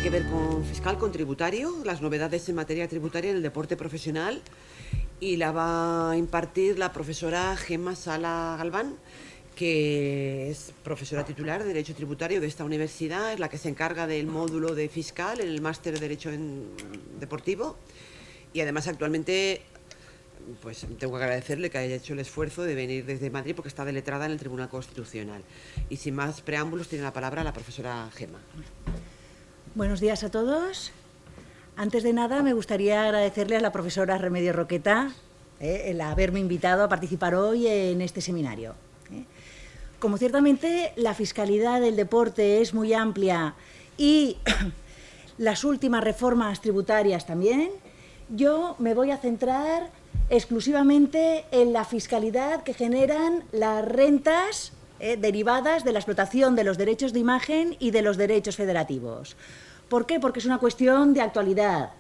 que ver con fiscal, con tributario, las novedades en materia tributaria en el deporte profesional, y la va a impartir la profesora Gemma Sala Galván, que es profesora titular de Derecho Tributario de esta universidad, es la que se encarga del módulo de fiscal en el máster de Derecho Deportivo, y además actualmente pues tengo que agradecerle que haya hecho el esfuerzo de venir desde Madrid porque está deletrada en el Tribunal Constitucional. Y sin más preámbulos, tiene la palabra la profesora Gemma. Buenos días a todos. Antes de nada, me gustaría agradecerle a la profesora Remedios Roqueta el haberme invitado a participar hoy en este seminario. Como ciertamente la fiscalidad del deporte es muy amplia y las últimas reformas tributarias también, yo me voy a centrar exclusivamente en la fiscalidad que generan las rentas derivadas de la explotación de los derechos de imagen y de los derechos federativos. ¿Por qué? Porque es una cuestión de actualidad.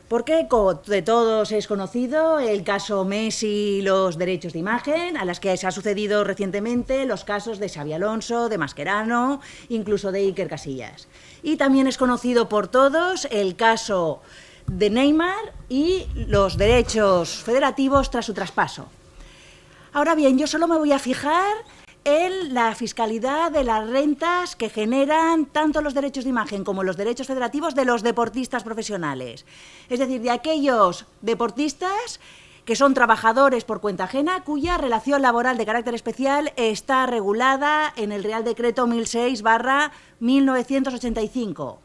Porque de todos es conocido el caso Messi y los derechos de imagen, a las que se ha sucedido recientemente los casos de Xabi Alonso, de Mascherano, incluso de Iker Casillas. Y también es conocido por todos el caso de Neymar y los derechos federativos tras su traspaso. Ahora bien, yo solo me voy a fijar en la fiscalidad de las rentas que generan tanto los derechos de imagen como los derechos federativos de los deportistas profesionales. Es decir, de aquellos deportistas que son trabajadores por cuenta ajena, cuya relación laboral de carácter especial está regulada en el Real Decreto 1006/1985.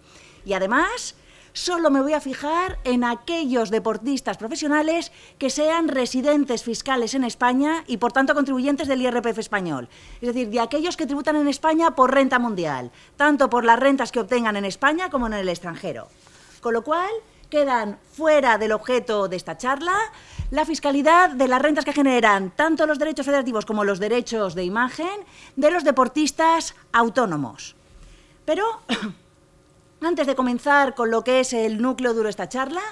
Y además, solo me voy a fijar en aquellos deportistas profesionales que sean residentes fiscales en España y, por tanto, contribuyentes del IRPF español. Es decir, de aquellos que tributan en España por renta mundial, tanto por las rentas que obtengan en España como en el extranjero. Con lo cual, quedan fuera del objeto de esta charla la fiscalidad de las rentas que generan tanto los derechos federativos como los derechos de imagen de los deportistas autónomos. Pero antes de comenzar con lo que es el núcleo duro de esta charla,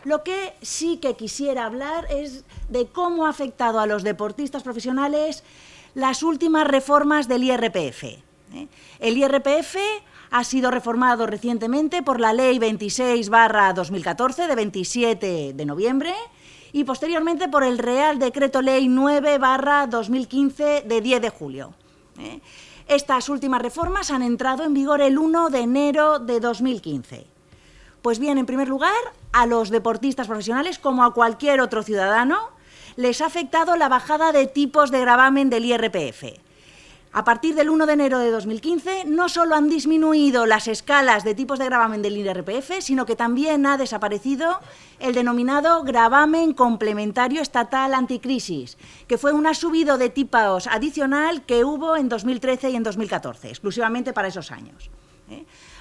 lo que sí que quisiera hablar es de cómo ha afectado a los deportistas profesionales las últimas reformas del IRPF. El IRPF ha sido reformado recientemente por la Ley 26/2014 de 27 de noviembre y posteriormente por el Real Decreto Ley 9/2015 de 10 de julio. Estas últimas reformas han entrado en vigor el 1 de enero de 2015. Pues bien, en primer lugar, a los deportistas profesionales, como a cualquier otro ciudadano, les ha afectado la bajada de tipos de gravamen del IRPF. A partir del 1 de enero de 2015, no solo han disminuido las escalas de tipos de gravamen del IRPF, sino que también ha desaparecido el denominado gravamen complementario estatal anticrisis, que fue un subido de tipos adicional que hubo en 2013 y en 2014, exclusivamente para esos años.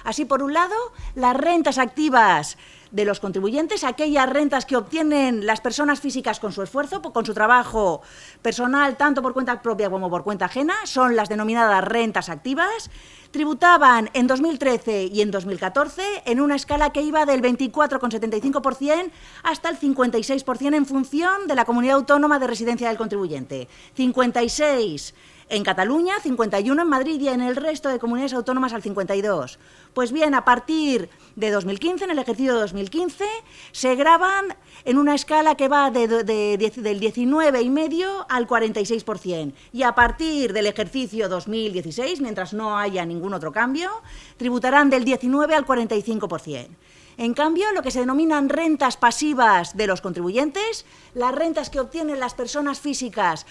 Así, por un lado, las rentas activas de los contribuyentes, aquellas rentas que obtienen las personas físicas con su esfuerzo, con su trabajo personal, tanto por cuenta propia como por cuenta ajena, son las denominadas rentas activas, tributaban en 2013 y en 2014 en una escala que iba del 24,75% hasta el 56% en función de la comunidad autónoma de residencia del contribuyente. 56 en Cataluña, 51 en Madrid y en el resto de comunidades autónomas al 52. Pues bien, a partir de 2015, en el ejercicio de 2015, se gravan en una escala que va del 19,5% al 46%. Y a partir del ejercicio 2016, mientras no haya ningún otro cambio, tributarán del 19% al 45%. En cambio, lo que se denominan rentas pasivas de los contribuyentes, las rentas que obtienen las personas físicas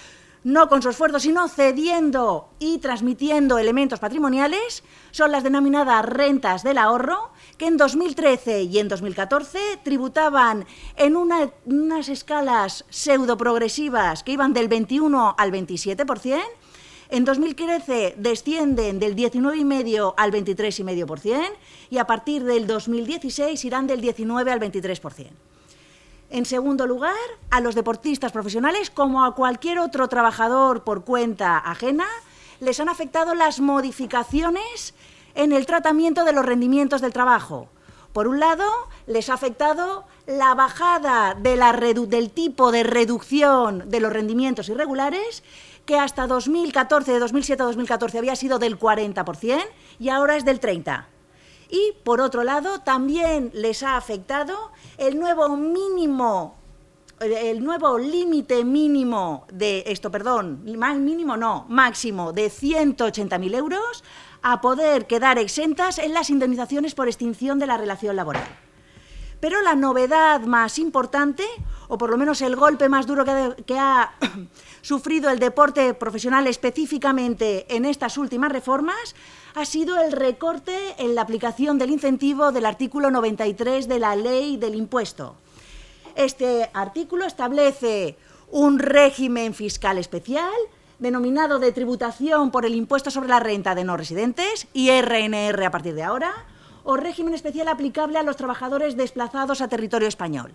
no con su esfuerzo, sino cediendo y transmitiendo elementos patrimoniales, son las denominadas rentas del ahorro, que en 2013 y en 2014 tributaban en unas escalas pseudoprogresivas que iban del 21 al 27%, en 2013 descienden del 19,5% al 23,5% y a partir del 2016 irán del 19 al 23%. En segundo lugar, a los deportistas profesionales, como a cualquier otro trabajador por cuenta ajena, les han afectado las modificaciones en el tratamiento de los rendimientos del trabajo. Por un lado, les ha afectado la bajada del tipo de reducción de los rendimientos irregulares, que hasta 2014, de 2007 a 2014, había sido del 40% y ahora es del 30%. Y, por otro lado, también les ha afectado el nuevo límite mínimo de máximo de 180.000 euros a poder quedar exentas en las indemnizaciones por extinción de la relación laboral. Pero la novedad más importante, o por lo menos el golpe más duro que ha sufrido el deporte profesional específicamente en estas últimas reformas, ha sido el recorte en la aplicación del incentivo del artículo 93 de la Ley del Impuesto. Este artículo establece un régimen fiscal especial denominado de tributación por el impuesto sobre la renta de no residentes, IRNR a partir de ahora, o régimen especial aplicable a los trabajadores desplazados a territorio español.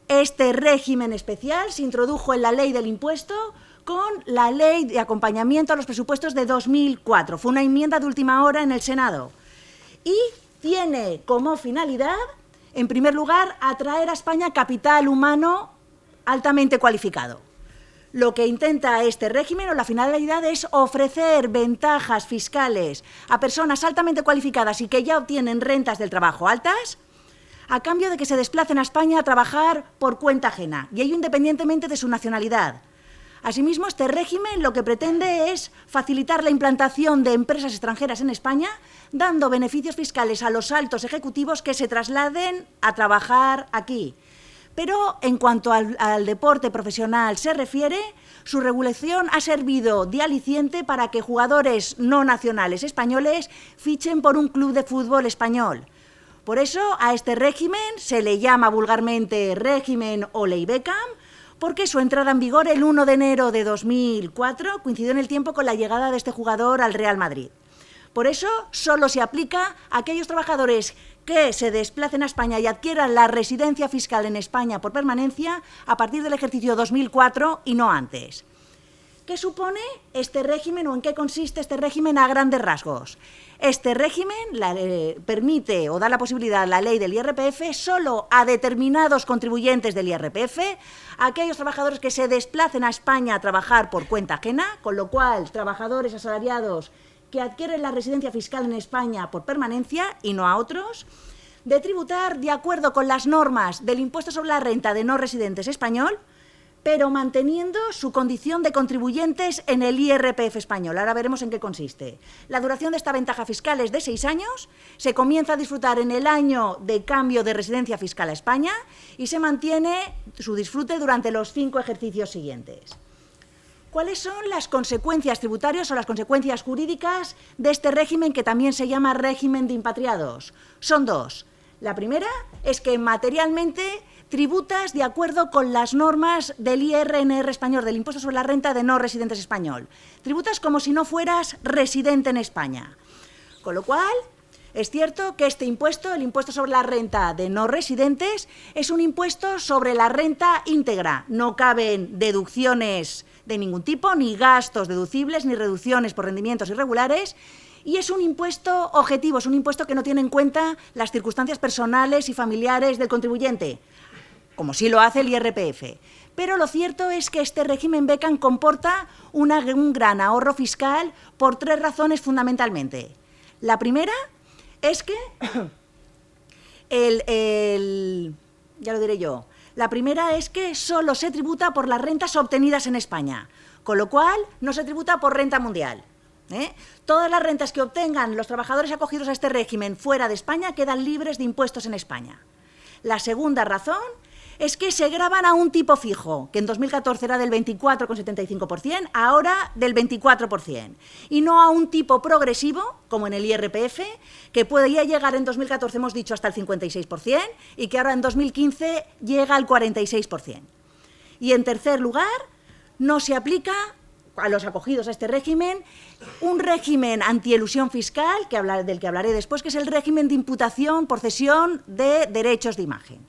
Este régimen especial se introdujo en la Ley del Impuesto con la Ley de Acompañamiento a los Presupuestos de 2004. Fue una enmienda de última hora en el Senado. Y tiene como finalidad, en primer lugar, atraer a España capital humano altamente cualificado. Lo que intenta este régimen, o la finalidad, es ofrecer ventajas fiscales a personas altamente cualificadas y que ya obtienen rentas del trabajo altas, a cambio de que se desplacen a España a trabajar por cuenta ajena, y ello independientemente de su nacionalidad. Asimismo, este régimen lo que pretende es facilitar la implantación de empresas extranjeras en España, dando beneficios fiscales a los altos ejecutivos que se trasladen a trabajar aquí. Pero en cuanto al deporte profesional se refiere, su regulación ha servido de aliciente para que jugadores no nacionales españoles fichen por un club de fútbol español. Por eso a este régimen se le llama vulgarmente régimen o Ley Beckham, porque su entrada en vigor el 1 de enero de 2004 coincidió en el tiempo con la llegada de este jugador al Real Madrid. Por eso solo se aplica a aquellos trabajadores que se desplacen a España y adquieran la residencia fiscal en España por permanencia a partir del ejercicio 2004 y no antes. ¿Qué supone este régimen o en qué consiste este régimen a grandes rasgos? Este régimen permite o da la posibilidad a la ley del IRPF solo a determinados contribuyentes del IRPF, a aquellos trabajadores que se desplacen a España a trabajar por cuenta ajena, con lo cual trabajadores asalariados que adquieren la residencia fiscal en España por permanencia y no a otros, de tributar de acuerdo con las normas del impuesto sobre la renta de no residentes español, pero manteniendo su condición de contribuyentes en el IRPF español. Ahora veremos en qué consiste. La duración de esta ventaja fiscal es de 6 años, se comienza a disfrutar en el año de cambio de residencia fiscal a España y se mantiene su disfrute durante los 5 ejercicios siguientes. ¿Cuáles son las consecuencias tributarias o las consecuencias jurídicas de este régimen que también se llama régimen de impatriados? Son 2. La primera es que materialmente tributas de acuerdo con las normas del IRNR español, del impuesto sobre la renta de no residentes español. Tributas como si no fueras residente en España. Con lo cual, es cierto que este impuesto, el impuesto sobre la renta de no residentes, es un impuesto sobre la renta íntegra. No caben deducciones de ningún tipo, ni gastos deducibles, ni reducciones por rendimientos irregulares, y es un impuesto objetivo, es un impuesto que no tiene en cuenta las circunstancias personales y familiares del contribuyente, como sí lo hace el IRPF. Pero lo cierto es que este régimen Beckham comporta un gran ahorro fiscal por 3 razones fundamentalmente. La primera es que ya lo diré yo. La primera es que solo se tributa por las rentas obtenidas en España, con lo cual no se tributa por renta mundial. Todas las rentas que obtengan los trabajadores acogidos a este régimen fuera de España quedan libres de impuestos en España. La segunda razón es que se gravan a un tipo fijo, que en 2014 era del 24,75%, ahora del 24%, y no a un tipo progresivo, como en el IRPF, que podía llegar en 2014, hemos dicho, hasta el 56%, y que ahora en 2015 llega al 46%. Y en tercer lugar, no se aplica a los acogidos a este régimen un régimen antielusión fiscal, del que hablaré después, que es el régimen de imputación por cesión de derechos de imagen.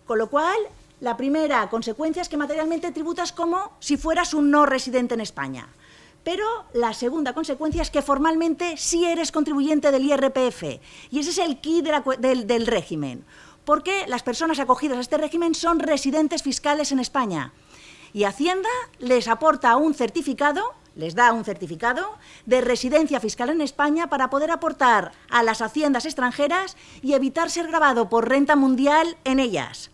Con lo cual, la primera consecuencia es que materialmente tributas como si fueras un no residente en España. Pero la segunda consecuencia es que formalmente sí eres contribuyente del IRPF. Y ese es el quid del régimen. Porque las personas acogidas a este régimen son residentes fiscales en España. Y Hacienda les aporta un certificado les da un certificado de residencia fiscal en España para poder aportar a las haciendas extranjeras y evitar ser gravado por renta mundial en ellas.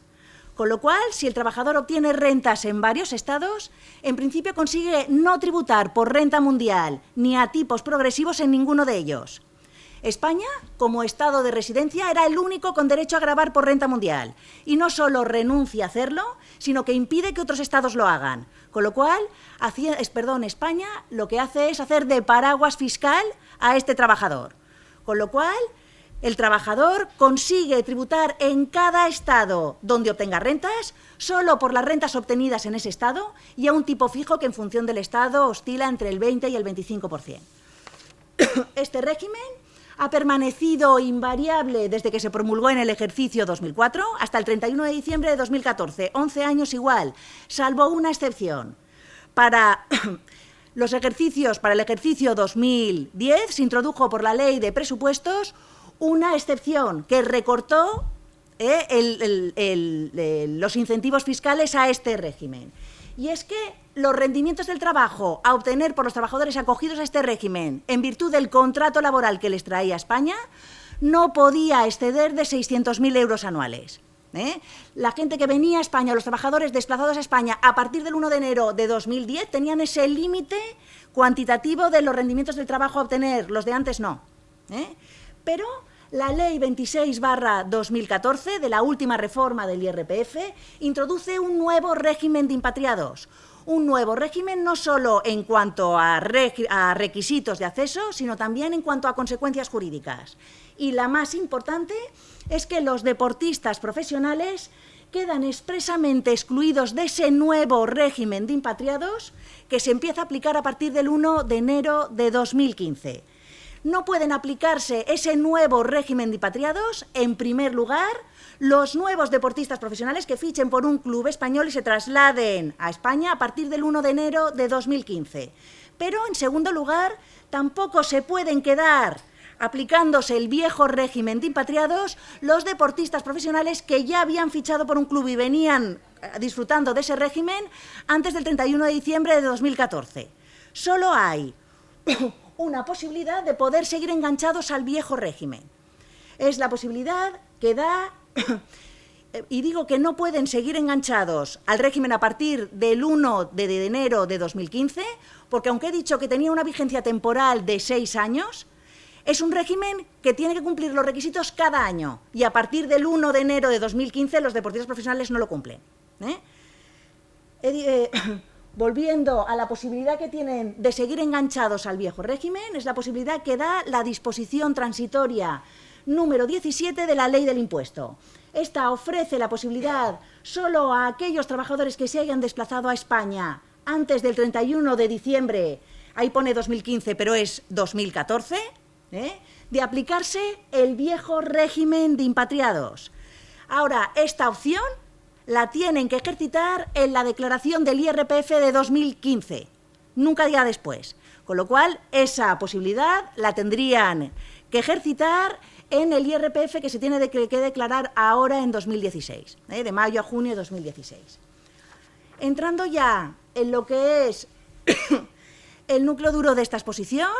Con lo cual, si el trabajador obtiene rentas en varios estados, en principio consigue no tributar por renta mundial ni a tipos progresivos en ninguno de ellos. España, como estado de residencia, era el único con derecho a gravar por renta mundial. Y no solo renuncia a hacerlo, sino que impide que otros estados lo hagan. Con lo cual, España lo que hace es hacer de paraguas fiscal a este trabajador. Con lo cual, el trabajador consigue tributar en cada estado donde obtenga rentas, solo por las rentas obtenidas en ese estado y a un tipo fijo que en función del estado oscila entre el 20 y el 25%. Este régimen ha permanecido invariable desde que se promulgó en el ejercicio 2004 hasta el 31 de diciembre de 2014, 11 años igual, salvo una excepción. Para el ejercicio 2010 se introdujo por la Ley de Presupuestos una excepción que recortó los incentivos fiscales a este régimen. Y es que los rendimientos del trabajo a obtener por los trabajadores acogidos a este régimen en virtud del contrato laboral que les traía España no podía exceder de 600.000 euros anuales. La gente que venía a España, los trabajadores desplazados a España a partir del 1 de enero de 2010 tenían ese límite cuantitativo de los rendimientos del trabajo a obtener, los de antes no. Pero la Ley 26/2014, de la última reforma del IRPF, introduce un nuevo régimen de impatriados. Un nuevo régimen no solo en cuanto a requisitos de acceso, sino también en cuanto a consecuencias jurídicas. Y la más importante es que los deportistas profesionales quedan expresamente excluidos de ese nuevo régimen de impatriados que se empieza a aplicar a partir del 1 de enero de 2015. No pueden aplicarse ese nuevo régimen de impatriados, en primer lugar, los nuevos deportistas profesionales que fichen por un club español y se trasladen a España a partir del 1 de enero de 2015. Pero, en segundo lugar, tampoco se pueden quedar aplicándose el viejo régimen de impatriados los deportistas profesionales que ya habían fichado por un club y venían disfrutando de ese régimen antes del 31 de diciembre de 2014. Solo hay una posibilidad de poder seguir enganchados al viejo régimen. Es la posibilidad que da, y digo que no pueden seguir enganchados al régimen a partir del 1 de enero de 2015, porque aunque he dicho que tenía una vigencia temporal de 6 años, es un régimen que tiene que cumplir los requisitos cada año, y a partir del 1 de enero de 2015 los deportistas profesionales no lo cumplen. Volviendo a la posibilidad que tienen de seguir enganchados al viejo régimen, es la posibilidad que da la disposición transitoria número 17 de la Ley del Impuesto. Esta ofrece la posibilidad solo a aquellos trabajadores que se hayan desplazado a España antes del 31 de diciembre, ahí pone 2015, pero es 2014, de aplicarse el viejo régimen de impatriados. Ahora, esta opción la tienen que ejercitar en la declaración del IRPF de 2015, nunca ya después. Con lo cual, esa posibilidad la tendrían que ejercitar en el IRPF que se tiene que declarar ahora en 2016, de mayo a junio de 2016. Entrando ya en lo que es el núcleo duro de esta exposición,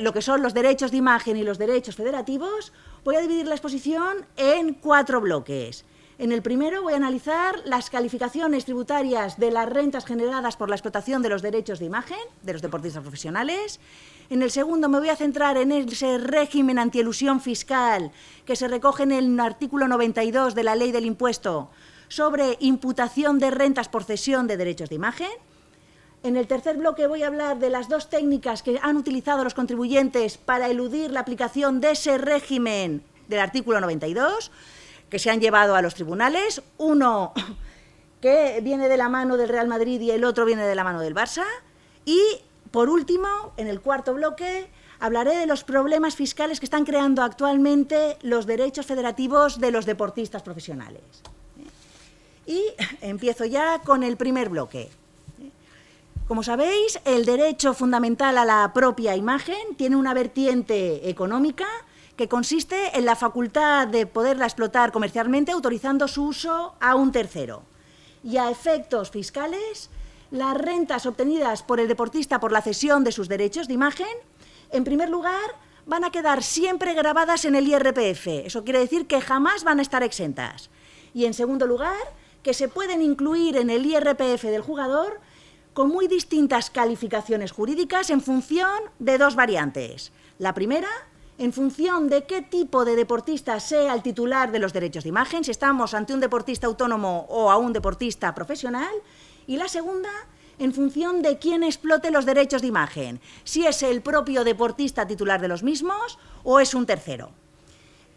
lo que son los derechos de imagen y los derechos federativos, voy a dividir la exposición en 4 bloques. En el primero voy a analizar las calificaciones tributarias de las rentas generadas por la explotación de los derechos de imagen de los deportistas profesionales. En el segundo me voy a centrar en ese régimen antielusión fiscal que se recoge en el artículo 92 de la Ley del Impuesto sobre imputación de rentas por cesión de derechos de imagen. En el tercer bloque voy a hablar de las 2 técnicas que han utilizado los contribuyentes para eludir la aplicación de ese régimen del artículo 92, que se han llevado a los tribunales, uno que viene de la mano del Real Madrid y el otro viene de la mano del Barça. Y, por último, en el cuarto bloque, hablaré de los problemas fiscales que están creando actualmente los derechos federativos de los deportistas profesionales. Y empiezo ya con el primer bloque. Como sabéis, el derecho fundamental a la propia imagen tiene una vertiente económica que consiste en la facultad de poderla explotar comercialmente autorizando su uso a un tercero. Y a efectos fiscales, las rentas obtenidas por el deportista por la cesión de sus derechos de imagen, en primer lugar, van a quedar siempre grabadas en el IRPF. Eso quiere decir que jamás van a estar exentas. Y en segundo lugar, que se pueden incluir en el IRPF del jugador con muy distintas calificaciones jurídicas en función de dos variantes. La primera, en función de qué tipo de deportista sea el titular de los derechos de imagen, si estamos ante un deportista autónomo o a un deportista profesional. Y la segunda, en función de quién explote los derechos de imagen, si es el propio deportista titular de los mismos o es un tercero.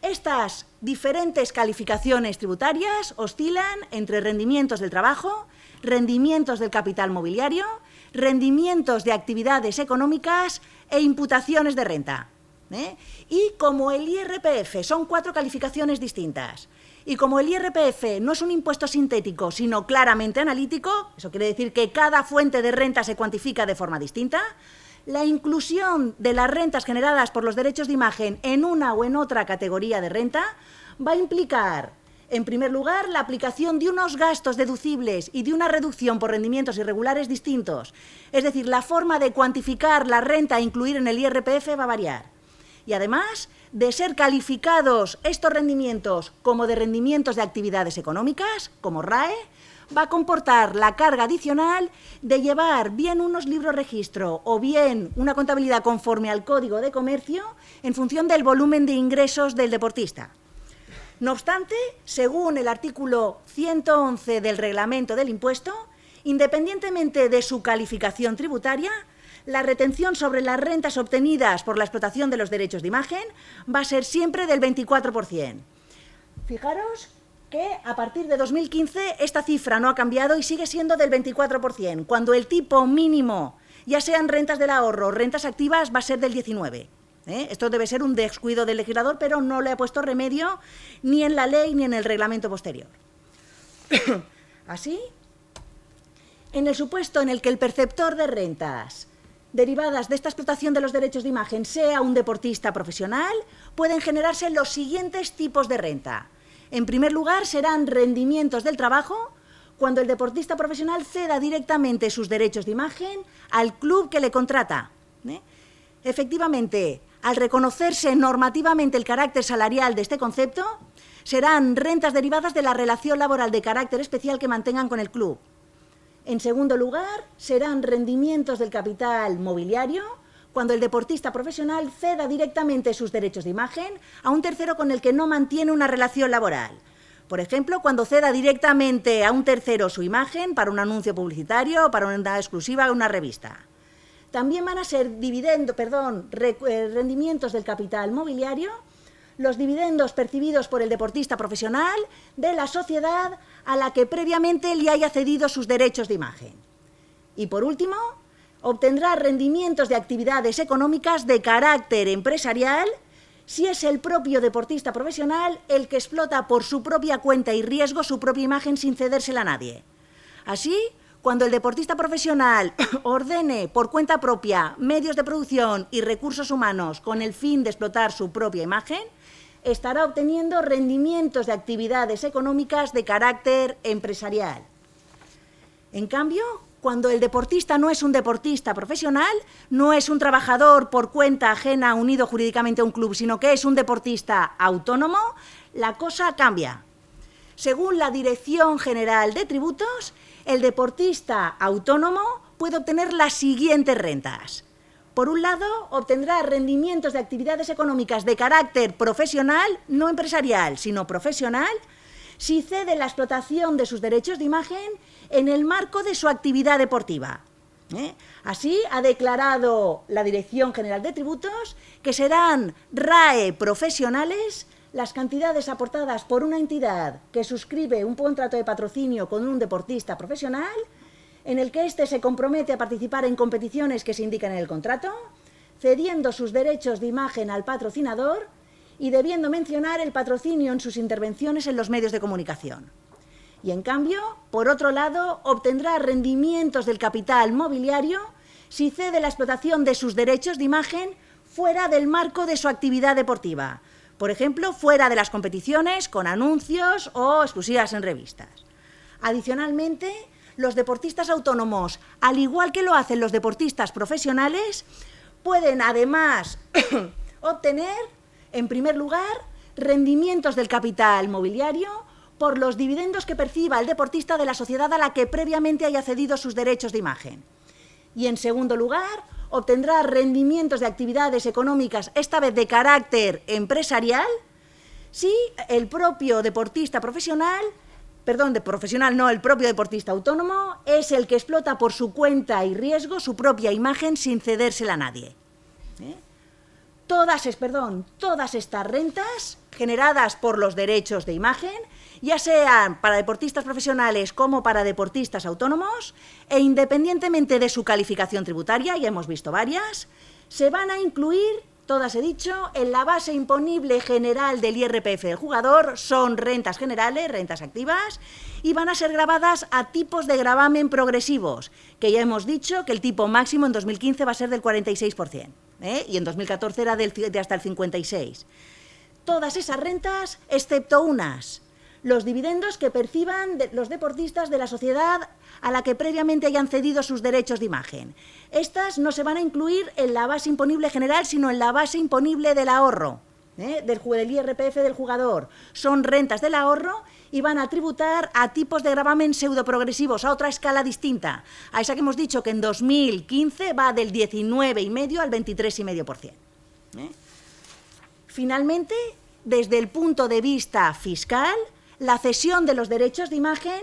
Estas diferentes calificaciones tributarias oscilan entre rendimientos del trabajo, rendimientos del capital mobiliario, rendimientos de actividades económicas e imputaciones de renta. Y como el IRPF son 4 calificaciones distintas, y como el IRPF no es un impuesto sintético, sino claramente analítico, eso quiere decir que cada fuente de renta se cuantifica de forma distinta, la inclusión de las rentas generadas por los derechos de imagen en una o en otra categoría de renta va a implicar, en primer lugar, la aplicación de unos gastos deducibles y de una reducción por rendimientos irregulares distintos. Es decir, la forma de cuantificar la renta e incluir en el IRPF va a variar. Y además, de ser calificados estos rendimientos como de rendimientos de actividades económicas, como RAE, va a comportar la carga adicional de llevar bien unos libros registro o bien una contabilidad conforme al Código de Comercio en función del volumen de ingresos del deportista. No obstante, según el artículo 111 del Reglamento del Impuesto, independientemente de su calificación tributaria, la retención sobre las rentas obtenidas por la explotación de los derechos de imagen va a ser siempre del 24%. Fijaros que a partir de 2015 esta cifra no ha cambiado y sigue siendo del 24%, cuando el tipo mínimo, ya sean rentas del ahorro o rentas activas, va a ser del 19%. Esto debe ser un descuido del legislador, pero no le ha puesto remedio ni en la ley ni en el reglamento posterior. Así, en el supuesto en el que el perceptor de rentas derivadas de esta explotación de los derechos de imagen sea un deportista profesional, pueden generarse los siguientes tipos de renta. En primer lugar, serán rendimientos del trabajo cuando el deportista profesional ceda directamente sus derechos de imagen al club que le contrata. Efectivamente, al reconocerse normativamente el carácter salarial de este concepto, serán rentas derivadas de la relación laboral de carácter especial que mantengan con el club. En segundo lugar, serán rendimientos del capital mobiliario cuando el deportista profesional ceda directamente sus derechos de imagen a un tercero con el que no mantiene una relación laboral. Por ejemplo, cuando ceda directamente a un tercero su imagen para un anuncio publicitario o para una exclusiva de una revista. También van a ser rendimientos del capital mobiliario los dividendos percibidos por el deportista profesional de la sociedad a la que previamente le haya cedido sus derechos de imagen. Y por último, obtendrá rendimientos de actividades económicas de carácter empresarial si es el propio deportista profesional el que explota por su propia cuenta y riesgo su propia imagen sin cedérsela a nadie. Así, cuando el deportista profesional ordene por cuenta propia medios de producción y recursos humanos con el fin de explotar su propia imagen, estará obteniendo rendimientos de actividades económicas de carácter empresarial. En cambio, cuando el deportista no es un deportista profesional, no es un trabajador por cuenta ajena unido jurídicamente a un club, sino que es un deportista autónomo, la cosa cambia. Según la Dirección General de Tributos, el deportista autónomo puede obtener las siguientes rentas. Por un lado, obtendrá rendimientos de actividades económicas de carácter profesional, no empresarial, sino profesional, si cede la explotación de sus derechos de imagen en el marco de su actividad deportiva. Así ha declarado la Dirección General de Tributos que serán RAE profesionales las cantidades aportadas por una entidad que suscribe un contrato de patrocinio con un deportista profesional en el que éste se compromete a participar en competiciones que se indican en el contrato, cediendo sus derechos de imagen al patrocinador y debiendo mencionar el patrocinio en sus intervenciones en los medios de comunicación. Y en cambio, por otro lado, obtendrá rendimientos del capital mobiliario si cede la explotación de sus derechos de imagen fuera del marco de su actividad deportiva. Por ejemplo, fuera de las competiciones, con anuncios o exclusivas en revistas. Adicionalmente, los deportistas autónomos, al igual que lo hacen los deportistas profesionales, pueden además obtener, en primer lugar, rendimientos del capital mobiliario por los dividendos que perciba el deportista de la sociedad a la que previamente haya cedido sus derechos de imagen. Y en segundo lugar, obtendrá rendimientos de actividades económicas, esta vez de carácter empresarial, si el propio deportista profesional, el propio deportista autónomo es el que explota por su cuenta y riesgo su propia imagen sin cedérsela a nadie. Todas estas rentas generadas por los derechos de imagen, ya sean para deportistas profesionales como para deportistas autónomos, e independientemente de su calificación tributaria, ya hemos visto varias, se van a incluir, todas he dicho, en la base imponible general del IRPF del jugador. Son rentas generales, rentas activas, y van a ser gravadas a tipos de gravamen progresivos, que ya hemos dicho que el tipo máximo en 2015 va a ser del 46%, y en 2014 era de hasta el 56%. Todas esas rentas, excepto unas: los dividendos que perciban los deportistas de la sociedad a la que previamente hayan cedido sus derechos de imagen. Estas no se van a incluir en la base imponible general, sino en la base imponible del ahorro, del IRPF del jugador. Son rentas del ahorro y van a tributar a tipos de gravamen pseudoprogresivos, a otra escala distinta, a esa que hemos dicho que en 2015 va del 19,5% al 23,5%. Finalmente, desde el punto de vista fiscal, la cesión de los derechos de imagen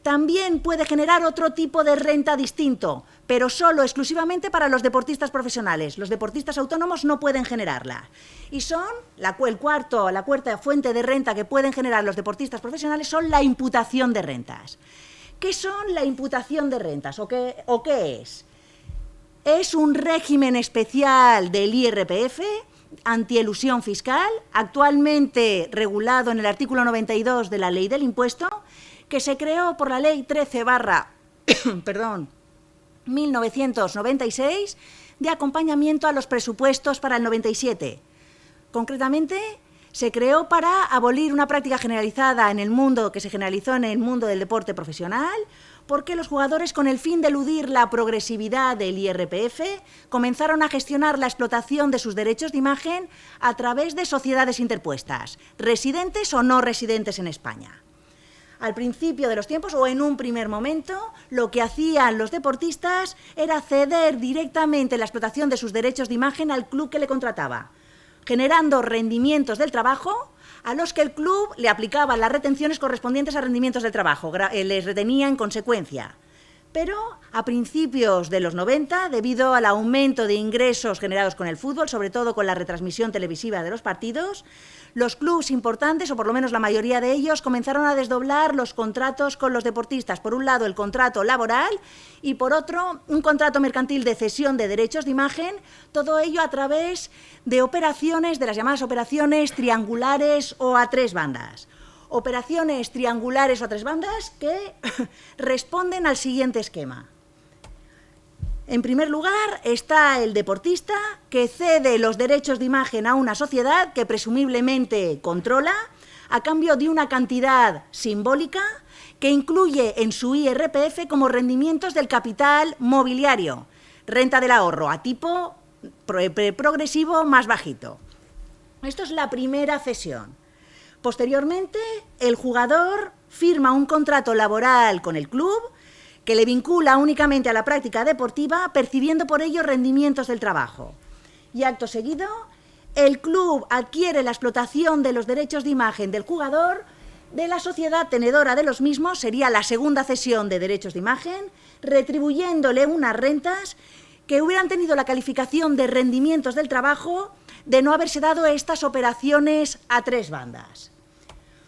también puede generar otro tipo de renta distinto, pero solo exclusivamente para los deportistas profesionales. Los deportistas autónomos no pueden generarla. Y son, la cuarta fuente de renta que pueden generar los deportistas profesionales son la imputación de rentas. ¿Qué son la imputación de rentas o qué es? Es un régimen especial del IRPF antielusión fiscal, actualmente regulado en el artículo 92 de la Ley del Impuesto, que se creó por la Ley 13/1996 de acompañamiento a los presupuestos para el 97. Concretamente, se creó para abolir una práctica generalizada que se generalizó en el mundo del deporte profesional, porque los jugadores, con el fin de eludir la progresividad del IRPF, comenzaron a gestionar la explotación de sus derechos de imagen a través de sociedades interpuestas, residentes o no residentes en España. Al principio de los tiempos, o en un primer momento, lo que hacían los deportistas era ceder directamente la explotación de sus derechos de imagen al club que le contrataba, generando rendimientos del trabajo a los que el club le aplicaba las retenciones correspondientes a rendimientos del trabajo, les retenía en consecuencia. Pero a principios de los 90, debido al aumento de ingresos generados con el fútbol, sobre todo con la retransmisión televisiva de los partidos, los clubes importantes, o por lo menos la mayoría de ellos, comenzaron a desdoblar los contratos con los deportistas. Por un lado, el contrato laboral y, por otro, un contrato mercantil de cesión de derechos de imagen, todo ello a través de operaciones, de las llamadas operaciones triangulares o a tres bandas. Operaciones triangulares o a tres bandas que responden al siguiente esquema. En primer lugar, está el deportista, que cede los derechos de imagen a una sociedad que presumiblemente controla, a cambio de una cantidad simbólica que incluye en su IRPF como rendimientos del capital mobiliario, renta del ahorro a tipo progresivo más bajito. Esto es la primera cesión. Posteriormente, el jugador firma un contrato laboral con el club que le vincula únicamente a la práctica deportiva, percibiendo por ello rendimientos del trabajo. Y acto seguido, el club adquiere la explotación de los derechos de imagen del jugador de la sociedad tenedora de los mismos, sería la segunda cesión de derechos de imagen, retribuyéndole unas rentas que hubieran tenido la calificación de rendimientos del trabajo de no haberse dado estas operaciones a tres bandas.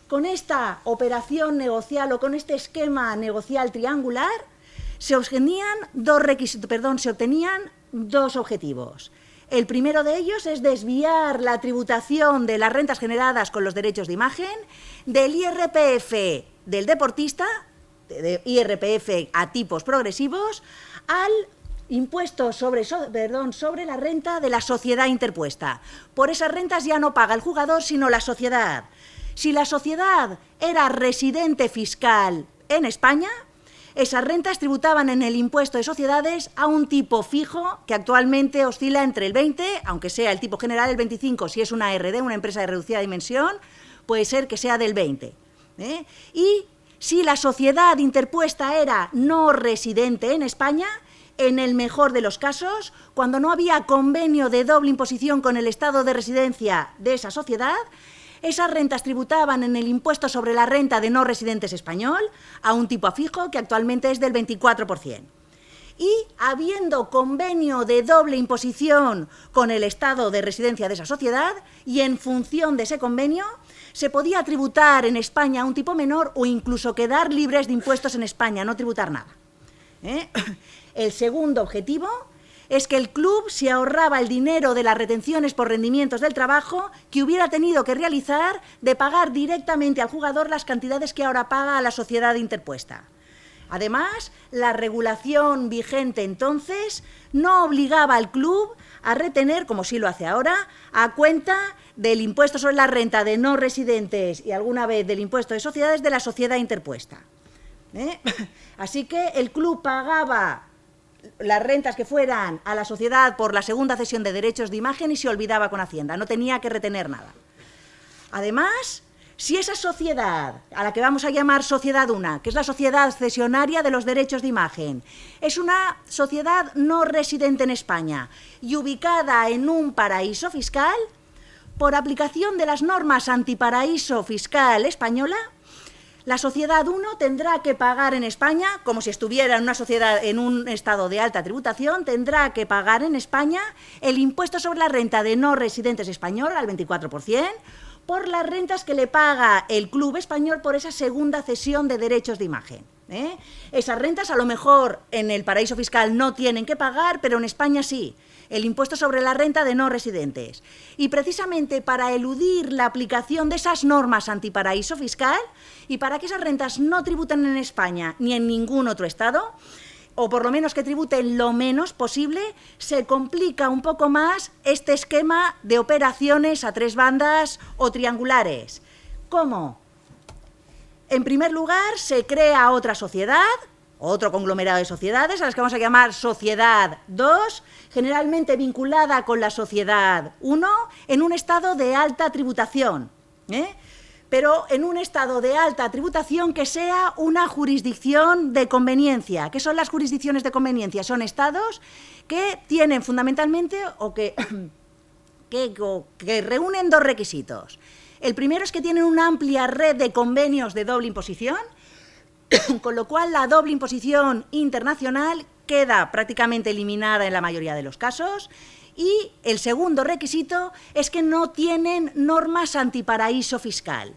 Con esta operación negocial o con este esquema negocial triangular se obtenían dos objetivos. El primero de ellos es desviar la tributación de las rentas generadas con los derechos de imagen del IRPF del deportista, de IRPF a tipos progresivos, al impuesto sobre la renta de la sociedad interpuesta. Por esas rentas ya no paga el jugador, sino la sociedad. Si la sociedad era residente fiscal en España, Esas rentas tributaban en el impuesto de sociedades a un tipo fijo que actualmente oscila entre el 20, aunque sea el tipo general el 25, si es una RD, una empresa de reducida dimensión, puede ser que sea del 20. Y si la sociedad interpuesta era no residente en España, en el mejor de los casos, cuando no había convenio de doble imposición con el estado de residencia de esa sociedad, esas rentas tributaban en el impuesto sobre la renta de no residentes español a un tipo fijo que actualmente es del 24%. Y habiendo convenio de doble imposición con el estado de residencia de esa sociedad y en función de ese convenio, se podía tributar en España a un tipo menor o incluso quedar libres de impuestos en España, no tributar nada. El segundo objetivo es que el club se ahorraba el dinero de las retenciones por rendimientos del trabajo que hubiera tenido que realizar de pagar directamente al jugador las cantidades que ahora paga a la sociedad interpuesta. Además, la regulación vigente entonces no obligaba al club a retener, como sí lo hace ahora, a cuenta del impuesto sobre la renta de no residentes y alguna vez del impuesto de sociedades de la sociedad interpuesta. Así que el club pagaba las rentas que fueran a la sociedad por la segunda cesión de derechos de imagen y se olvidaba con Hacienda, no tenía que retener nada. Además, si esa sociedad, a la que vamos a llamar Sociedad 1, que es la sociedad cesionaria de los derechos de imagen, es una sociedad no residente en España y ubicada en un paraíso fiscal, por aplicación de las normas antiparaíso fiscal española, la Sociedad 1 tendrá que pagar en España, como si estuviera en una sociedad en un estado de alta tributación, tendrá que pagar en España el impuesto sobre la renta de no residentes español al 24%, por las rentas que le paga el club español por esa segunda cesión de derechos de imagen. Esas rentas a lo mejor en el paraíso fiscal no tienen que pagar, pero en España sí. El impuesto sobre la renta de no residentes. Y precisamente para eludir la aplicación de esas normas antiparaíso fiscal y para que esas rentas no tributen en España ni en ningún otro estado, o por lo menos que tributen lo menos posible, se complica un poco más este esquema de operaciones a tres bandas o triangulares. ¿Cómo? En primer lugar, se crea otra sociedad, otro conglomerado de sociedades, a las que vamos a llamar Sociedad 2, generalmente vinculada con la Sociedad 1, en un estado de alta tributación, pero en un estado de alta tributación que sea una jurisdicción de conveniencia. ¿Qué son las jurisdicciones de conveniencia? Son estados que tienen fundamentalmente o que reúnen dos requisitos. El primero es que tienen una amplia red de convenios de doble imposición, con lo cual la doble imposición internacional queda prácticamente eliminada en la mayoría de los casos. Y el segundo requisito es que no tienen normas antiparaíso fiscal.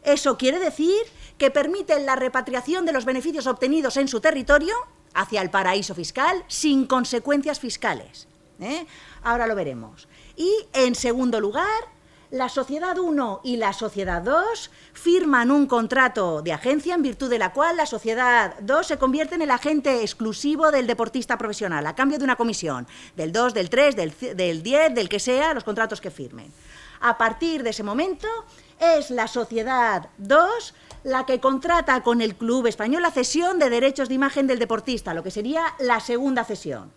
Eso quiere decir que permiten la repatriación de los beneficios obtenidos en su territorio hacia el paraíso fiscal sin consecuencias fiscales. Ahora lo veremos. Y en segundo lugar, la Sociedad 1 y la Sociedad 2 firman un contrato de agencia en virtud de la cual la Sociedad 2 se convierte en el agente exclusivo del deportista profesional a cambio de una comisión, del 2, del 3, del 10, del que sea, los contratos que firmen. A partir de ese momento es la Sociedad 2 la que contrata con el club español la cesión de derechos de imagen del deportista, lo que sería la segunda cesión.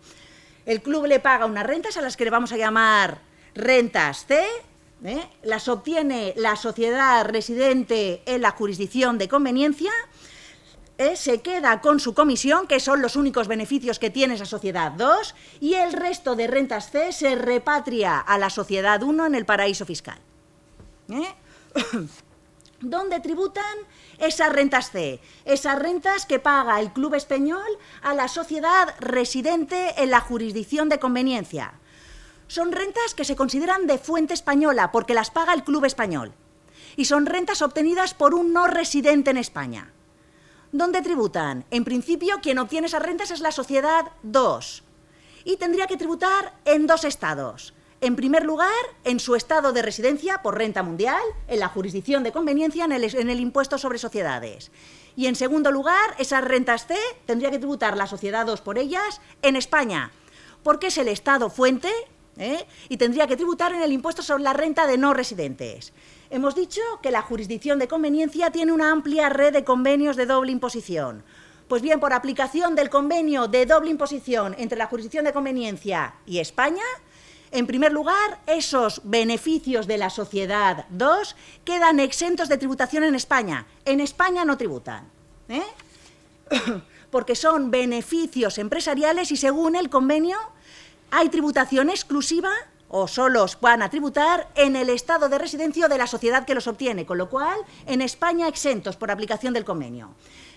El club le paga unas rentas a las que le vamos a llamar rentas C, las obtiene la sociedad residente en la jurisdicción de conveniencia, se queda con su comisión, que son los únicos beneficios que tiene esa Sociedad 2, y el resto de rentas C se repatria a la Sociedad 1 en el paraíso fiscal. ¿Dónde tributan esas rentas C? Esas rentas que paga el club español a la sociedad residente en la jurisdicción de conveniencia. Son rentas que se consideran de fuente española porque las paga el club español. Y son rentas obtenidas por un no residente en España. ¿Dónde tributan? En principio, quien obtiene esas rentas es la Sociedad 2. Y tendría que tributar en dos estados. En primer lugar, en su estado de residencia por renta mundial, en la jurisdicción de conveniencia, en el impuesto sobre sociedades. Y en segundo lugar, esas rentas C tendría que tributar la Sociedad 2 por ellas en España, porque es el estado fuente, y tendría que tributar en el impuesto sobre la renta de no residentes. Hemos dicho que la jurisdicción de conveniencia tiene una amplia red de convenios de doble imposición. Pues bien, por aplicación del convenio de doble imposición entre la jurisdicción de conveniencia y España, en primer lugar, esos beneficios de la sociedad 2 quedan exentos de tributación en España. En España no tributan, porque son beneficios empresariales y según el convenio hay tributación exclusiva o solo van a tributar en el estado de residencia de la sociedad que los obtiene, con lo cual en España exentos por aplicación del convenio.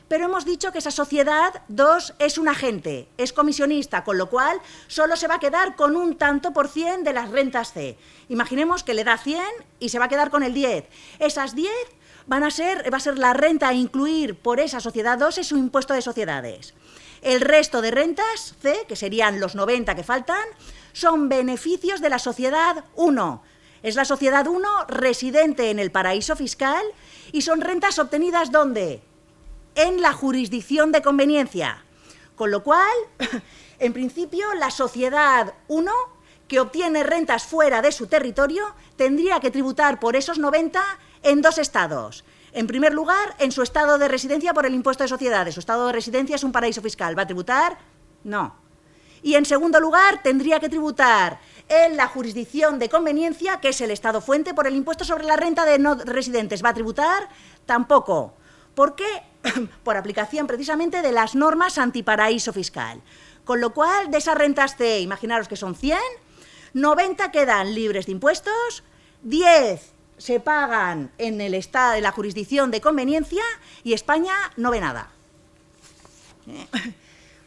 Pero hemos dicho que esa sociedad 2 es un agente, es comisionista, con lo cual solo se va a quedar con un tanto por cien de las rentas C. Imaginemos que le da 100 y se va a quedar con el 10. Esas 10 va a ser la renta a incluir por esa sociedad 2 en su impuesto de sociedades. El resto de rentas C, que serían los 90 que faltan, son beneficios de la sociedad 1. Es la sociedad 1 residente en el paraíso fiscal y son rentas obtenidas ¿dónde? En la jurisdicción de conveniencia. Con lo cual, en principio, la sociedad 1 que obtiene rentas fuera de su territorio tendría que tributar por esos 90 en 2 estados. En primer lugar, en su estado de residencia por el impuesto de sociedades. Su estado de residencia es un paraíso fiscal. ¿Va a tributar? No. Y en segundo lugar, tendría que tributar en la jurisdicción de conveniencia, que es el estado fuente, por el impuesto sobre la renta de no residentes. ¿Va a tributar? Tampoco. ¿Por qué? Por aplicación precisamente de las normas antiparaíso fiscal. Con lo cual, de esas rentas C, imaginaros que son 100, 90 quedan libres de impuestos, 10 se pagan en el estado de la jurisdicción de conveniencia y España no ve nada.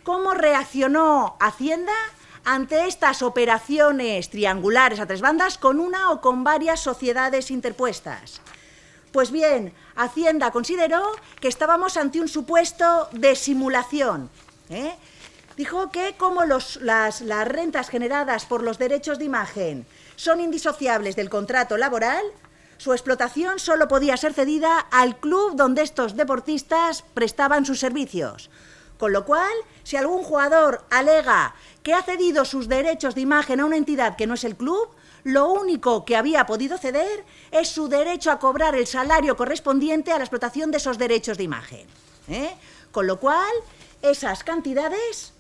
¿Cómo reaccionó Hacienda ante estas operaciones triangulares a 3 bandas con una o con varias sociedades interpuestas? Pues bien, Hacienda consideró que estábamos ante un supuesto de simulación. Dijo que como las rentas generadas por los derechos de imagen son indisociables del contrato laboral, su explotación solo podía ser cedida al club donde estos deportistas prestaban sus servicios. Con lo cual, si algún jugador alega que ha cedido sus derechos de imagen a una entidad que no es el club, lo único que había podido ceder es su derecho a cobrar el salario correspondiente a la explotación de esos derechos de imagen. Con lo cual, esas cantidades,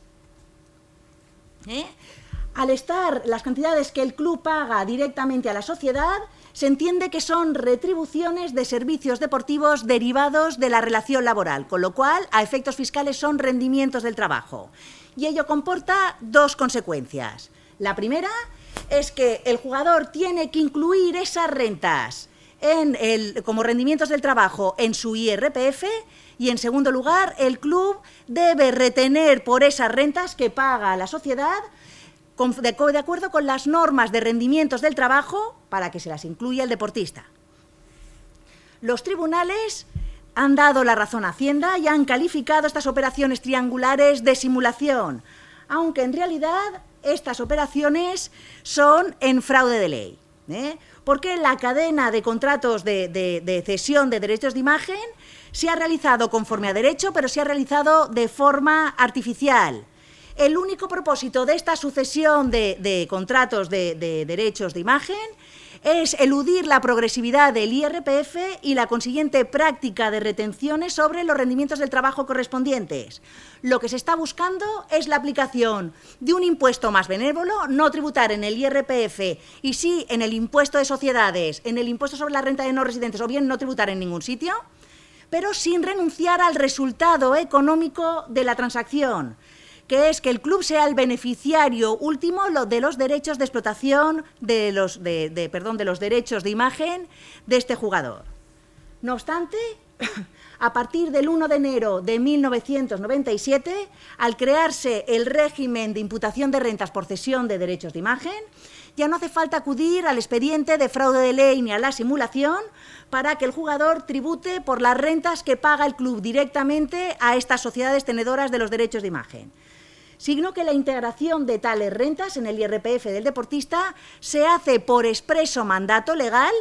al estar las cantidades que el club paga directamente a la sociedad, se entiende que son retribuciones de servicios deportivos derivados de la relación laboral, con lo cual, a efectos fiscales, son rendimientos del trabajo. Y ello comporta 2 consecuencias. La primera es que el jugador tiene que incluir esas rentas como rendimientos del trabajo en su IRPF y, en segundo lugar, el club debe retener por esas rentas que paga a la sociedad de acuerdo con las normas de rendimientos del trabajo para que se las incluya el deportista. Los tribunales han dado la razón a Hacienda y han calificado estas operaciones triangulares de simulación, aunque en realidad estas operaciones son en fraude de ley, porque la cadena de contratos de cesión de derechos de imagen se ha realizado conforme a derecho, pero se ha realizado de forma artificial. El único propósito de esta sucesión de contratos de derechos de imagen es eludir la progresividad del IRPF y la consiguiente práctica de retenciones sobre los rendimientos del trabajo correspondientes. Lo que se está buscando es la aplicación de un impuesto más benévolo, no tributar en el IRPF y sí en el impuesto de sociedades, en el impuesto sobre la renta de no residentes o bien no tributar en ningún sitio, pero sin renunciar al resultado económico de la transacción, que es que el club sea el beneficiario último de los derechos de explotación, de los derechos de imagen de este jugador. No obstante, a partir del 1 de enero de 1997, al crearse el régimen de imputación de rentas por cesión de derechos de imagen, ya no hace falta acudir al expediente de fraude de ley ni a la simulación para que el jugador tribute por las rentas que paga el club directamente a estas sociedades tenedoras de los derechos de imagen. Sino que la integración de tales rentas en el IRPF del deportista se hace por expreso mandato legal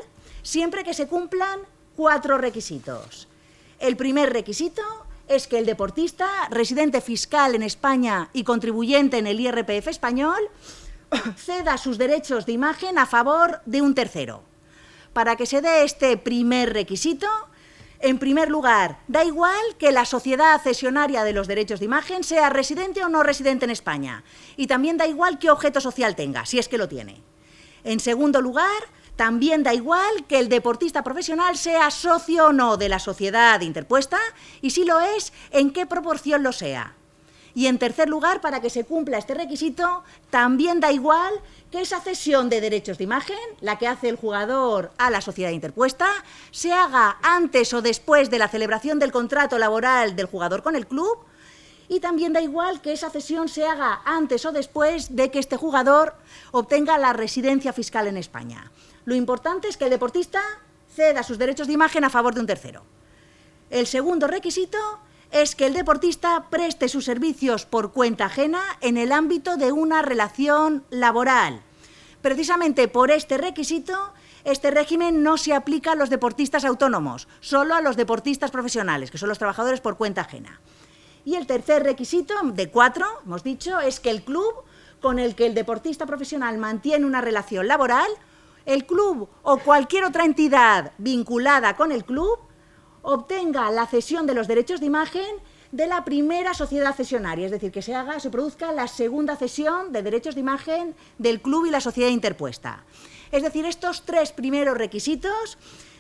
siempre que se cumplan 4 requisitos. El primer requisito es que el deportista, residente fiscal en España y contribuyente en el IRPF español, ceda sus derechos de imagen a favor de un tercero. Para que se dé este primer requisito, En primer lugar, da igual que la sociedad cesionaria de los derechos de imagen sea residente o no residente en España. Y también da igual qué objeto social tenga, si es que lo tiene. En segundo lugar, también da igual que el deportista profesional sea socio o no de la sociedad interpuesta y si lo es, en qué proporción lo sea. Y en tercer lugar, para que se cumpla este requisito, también da igual que esa cesión de derechos de imagen, la que hace el jugador a la sociedad interpuesta, se haga antes o después de la celebración del contrato laboral del jugador con el club, y también da igual que esa cesión se haga antes o después de que este jugador obtenga la residencia fiscal en España. Lo importante es que el deportista ceda sus derechos de imagen a favor de un tercero. El segundo requisito es que el deportista preste sus servicios por cuenta ajena en el ámbito de una relación laboral. Precisamente por este requisito, este régimen no se aplica a los deportistas autónomos, solo a los deportistas profesionales, que son los trabajadores por cuenta ajena. Y el tercer requisito, de 4, hemos dicho, es que el club con el que el deportista profesional mantiene una relación laboral, el club o cualquier otra entidad vinculada con el club, obtenga la cesión de los derechos de imagen de la primera sociedad cesionaria, es decir, que se produzca la segunda cesión de derechos de imagen del club y la sociedad interpuesta. Es decir, estos 3 primeros requisitos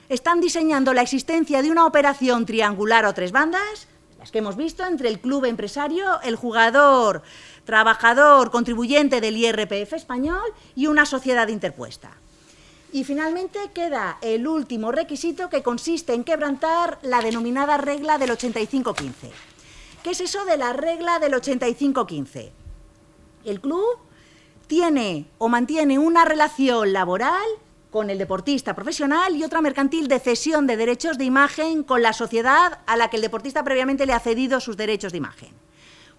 están diseñando la existencia de una operación triangular o 3 bandas, las que hemos visto entre el club empresario, el jugador, trabajador, contribuyente del IRPF español y una sociedad interpuesta. Y finalmente queda el último requisito, que consiste en quebrantar la denominada regla del 85-15. ¿Qué es eso de la regla del 85-15? El club tiene o mantiene una relación laboral con el deportista profesional y otra mercantil de cesión de derechos de imagen con la sociedad a la que el deportista previamente le ha cedido sus derechos de imagen.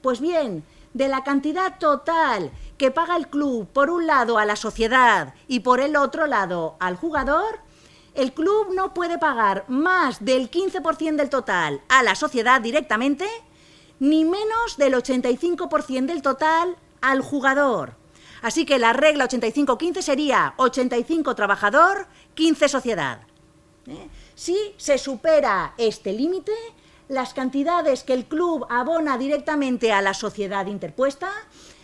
Pues bien, de la cantidad total que paga el club por un lado a la sociedad y por el otro lado al jugador, el club no puede pagar más del 15% del total a la sociedad directamente, ni menos del 85% del total al jugador. Así que la regla 85-15 sería 85 trabajador, 15 sociedad. Si se supera este límite, las cantidades que el club abona directamente a la sociedad interpuesta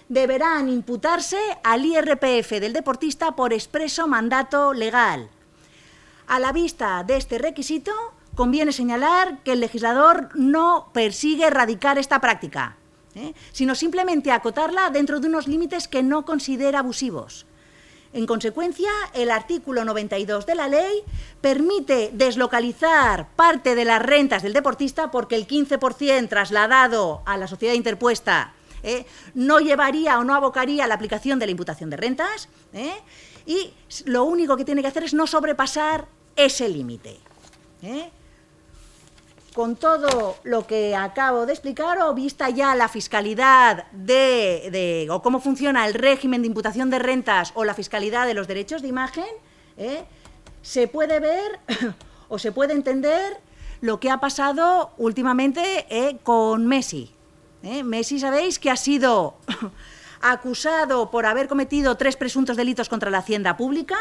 deberán imputarse al IRPF del deportista por expreso mandato legal. A la vista de este requisito, conviene señalar que el legislador no persigue erradicar esta práctica, sino simplemente acotarla dentro de unos límites que no considera abusivos. En consecuencia, el artículo 92 de la ley permite deslocalizar parte de las rentas del deportista porque el 15% trasladado a la sociedad interpuesta no llevaría o no abocaría a la aplicación de la imputación de rentas, y lo único que tiene que hacer es no sobrepasar ese límite. Con todo lo que acabo de explicar, o vista ya la fiscalidad o cómo funciona el régimen de imputación de rentas o la fiscalidad de los derechos de imagen, se puede ver o se puede entender lo que ha pasado últimamente con Messi. Messi, sabéis que ha sido acusado por haber cometido 3 presuntos delitos contra la hacienda pública,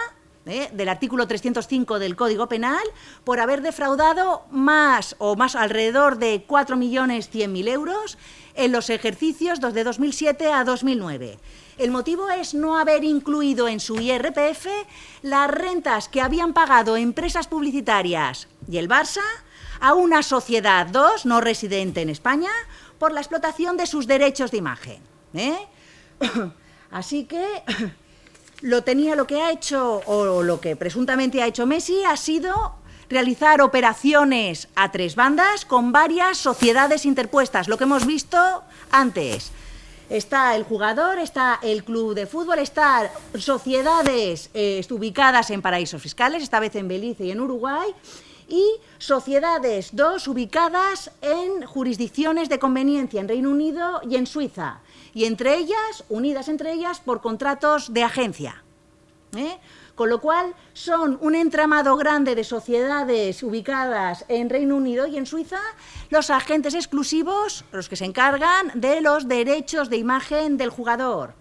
del artículo 305 del Código Penal, por haber defraudado más alrededor de 4.100.000 euros en los ejercicios de 2007 a 2009. El motivo es no haber incluido en su IRPF las rentas que habían pagado empresas publicitarias y el Barça a una sociedad 2 no residente en España por la explotación de sus derechos de imagen. Así que lo que ha hecho, o lo que presuntamente ha hecho Messi, ha sido realizar operaciones a 3 bandas con varias sociedades interpuestas, lo que hemos visto antes. Está el jugador, está el club de fútbol, están sociedades ubicadas en paraísos fiscales, esta vez en Belice y en Uruguay, y sociedades 2 ubicadas en jurisdicciones de conveniencia en Reino Unido y en Suiza, y unidas entre ellas por contratos de agencia. Con lo cual son un entramado grande de sociedades ubicadas en Reino Unido y en Suiza los agentes exclusivos, los que se encargan de los derechos de imagen del jugador.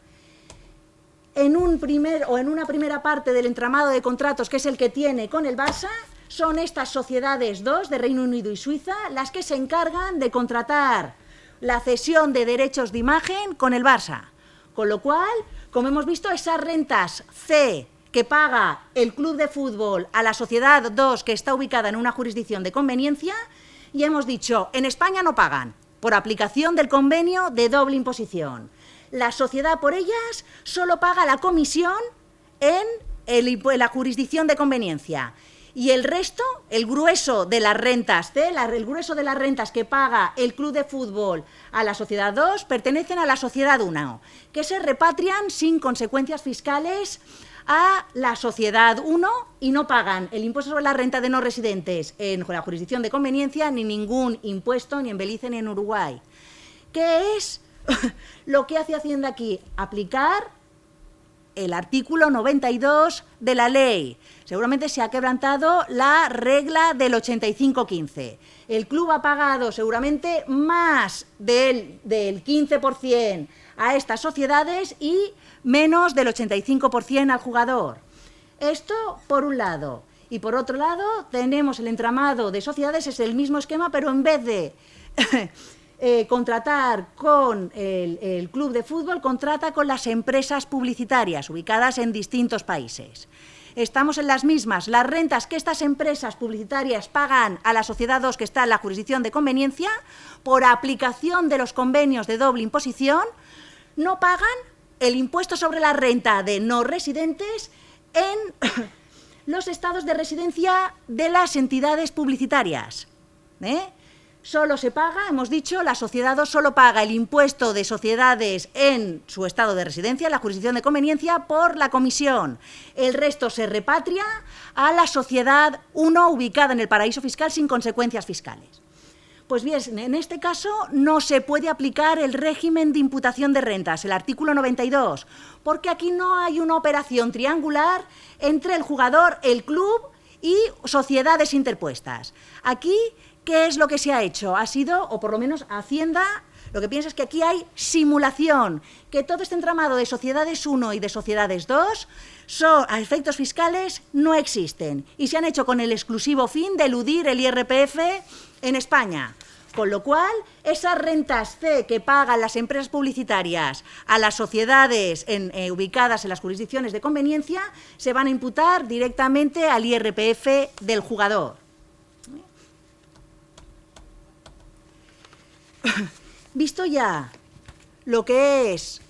En una primera parte del entramado de contratos, que es el que tiene con el Barça, son estas sociedades dos de Reino Unido y Suiza las que se encargan de contratar la cesión de derechos de imagen con el Barça. Con lo cual, como hemos visto, esas rentas C que paga el club de fútbol a la sociedad 2 que está ubicada en una jurisdicción de conveniencia, y hemos dicho, en España no pagan, por aplicación del convenio de doble imposición. La sociedad por ellas solo paga la comisión en la jurisdicción de conveniencia. Y el resto, el grueso de las rentas C, el grueso de las rentas que paga el club de fútbol a la sociedad 2, pertenecen a la sociedad 1, que se repatrian sin consecuencias fiscales a la sociedad 1 y no pagan el impuesto sobre la renta de no residentes en la jurisdicción de conveniencia, ni ningún impuesto, ni en Belice ni en Uruguay. ¿Qué es lo que hace Hacienda aquí? Aplicar el artículo 92 de la ley. Seguramente se ha quebrantado la regla del 85-15. El club ha pagado seguramente más del 15% a estas sociedades y menos del 85% al jugador. Esto por un lado. Y por otro lado tenemos el entramado de sociedades, es el mismo esquema, pero en vez de contratar con el club de fútbol, contrata con las empresas publicitarias ubicadas en distintos países. Estamos en las mismas. Las rentas que estas empresas publicitarias pagan a la sociedad 2 que está en la jurisdicción de conveniencia, por aplicación de los convenios de doble imposición, no pagan el impuesto sobre la renta de no residentes en los estados de residencia de las entidades publicitarias. Solo se paga, hemos dicho, la sociedad 2 solo paga el impuesto de sociedades en su estado de residencia, la jurisdicción de conveniencia, por la comisión. El resto se repatria a la sociedad 1 ubicada en el paraíso fiscal sin consecuencias fiscales. Pues bien, en este caso no se puede aplicar el régimen de imputación de rentas, el artículo 92, porque aquí no hay una operación triangular entre el jugador, el club y sociedades interpuestas. Aquí, ¿qué es lo que se ha hecho? Ha sido, o por lo menos Hacienda, lo que piensa es que aquí hay simulación, que todo este entramado de sociedades 1 y de sociedades 2 a efectos fiscales no existen y se han hecho con el exclusivo fin de eludir el IRPF en España. Con lo cual, esas rentas C que pagan las empresas publicitarias a las sociedades ubicadas en las jurisdicciones de conveniencia se van a imputar directamente al IRPF del jugador. Visto ya lo que es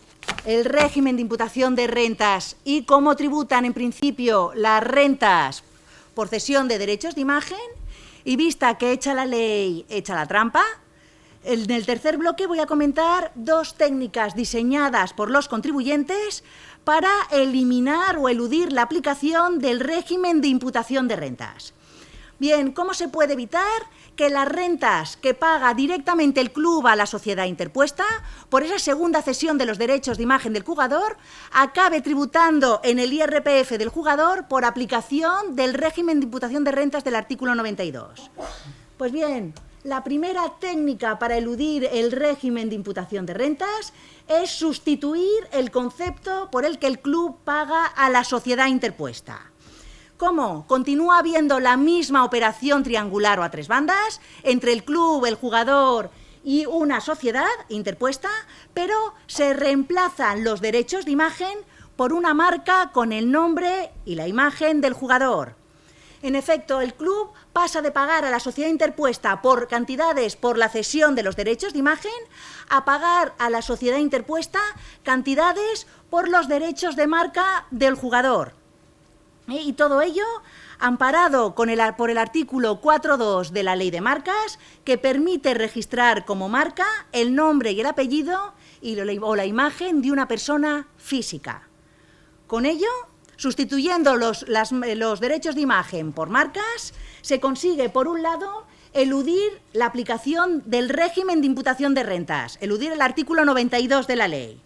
el régimen de imputación de rentas y cómo tributan en principio las rentas por cesión de derechos de imagen, y vista que hecha la ley, hecha la trampa, en el tercer bloque voy a comentar dos técnicas diseñadas por los contribuyentes para eliminar o eludir la aplicación del régimen de imputación de rentas. Bien, ¿cómo se puede evitar que las rentas que paga directamente el club a la sociedad interpuesta por esa segunda cesión de los derechos de imagen del jugador acabe tributando en el IRPF del jugador por aplicación del régimen de imputación de rentas del artículo 92? Pues bien, la primera técnica para eludir el régimen de imputación de rentas es sustituir el concepto por el que el club paga a la sociedad interpuesta. ¿Cómo? Continúa habiendo la misma operación triangular o a tres bandas entre el club, el jugador y una sociedad interpuesta, pero se reemplazan los derechos de imagen por una marca con el nombre y la imagen del jugador. En efecto, el club pasa de pagar a la sociedad interpuesta por cantidades por la cesión de los derechos de imagen a pagar a la sociedad interpuesta cantidades por los derechos de marca del jugador. Y todo ello amparado por el artículo 4.2 de la Ley de Marcas, que permite registrar como marca el nombre y el apellido o la imagen de una persona física. Con ello, sustituyendo los derechos de imagen por marcas, se consigue, por un lado, eludir la aplicación del régimen de imputación de rentas, eludir el artículo 92 de la ley.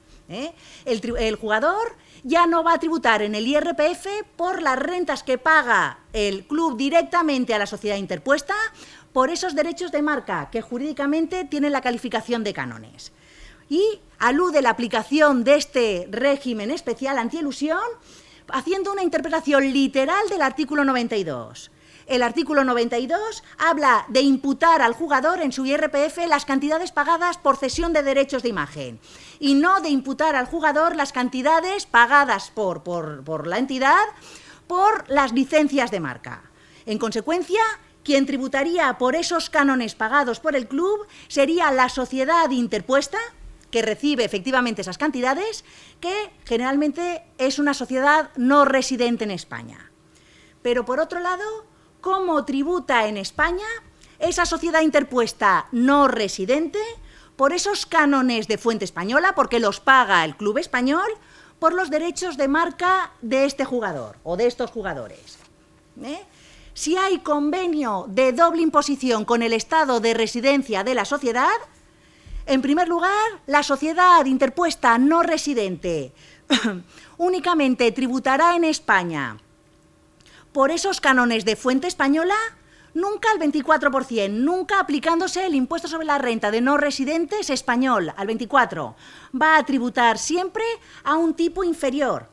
El jugador ya no va a tributar en el IRPF por las rentas que paga el club directamente a la sociedad interpuesta por esos derechos de marca que jurídicamente tienen la calificación de cánones. Y alude la aplicación de este régimen especial antielusión haciendo una interpretación literal del artículo 92. el artículo 92 habla de imputar al jugador en su IRPF las cantidades pagadas por cesión de derechos de imagen y no de imputar al jugador las cantidades pagadas por la entidad por las licencias de marca. En consecuencia, quien tributaría por esos cánones pagados por el club sería la sociedad interpuesta, que recibe efectivamente esas cantidades, que generalmente es una sociedad no residente en España. Pero por otro lado, ¿cómo tributa en España esa sociedad interpuesta no residente por esos cánones de fuente española, porque los paga el club español, por los derechos de marca de este jugador o de estos jugadores? Si hay convenio de doble imposición con el estado de residencia de la sociedad, en primer lugar, la sociedad interpuesta no residente únicamente tributará en España por esos cánones de fuente española, nunca al 24%, nunca aplicándose el impuesto sobre la renta de no residentes español al 24%. Va a tributar siempre a un tipo inferior,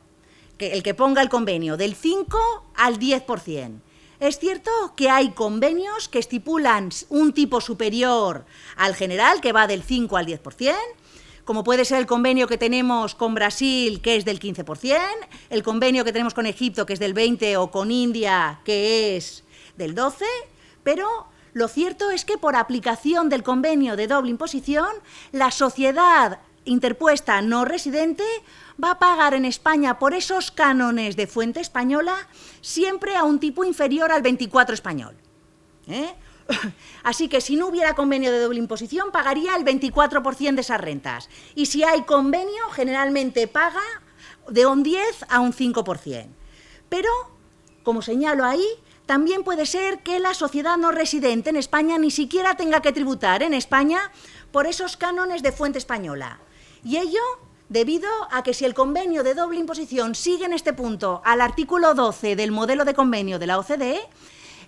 que el que ponga el convenio, del 5 al 10%. Es cierto que hay convenios que estipulan un tipo superior al general, que va del 5 al 10%, como puede ser el convenio que tenemos con Brasil, que es del 15%, el convenio que tenemos con Egipto, que es del 20%, o con India, que es del 12%, pero lo cierto es que por aplicación del convenio de doble imposición, la sociedad interpuesta no residente va a pagar en España por esos cánones de fuente española siempre a un tipo inferior al 24% español. Así que si no hubiera convenio de doble imposición, pagaría el 24% de esas rentas. Y si hay convenio, generalmente paga de un 10 a un 5%. Pero, como señalo ahí, también puede ser que la sociedad no residente en España ni siquiera tenga que tributar en España por esos cánones de fuente española. Y ello debido a que si el convenio de doble imposición sigue en este punto al artículo 12 del modelo de convenio de la OCDE,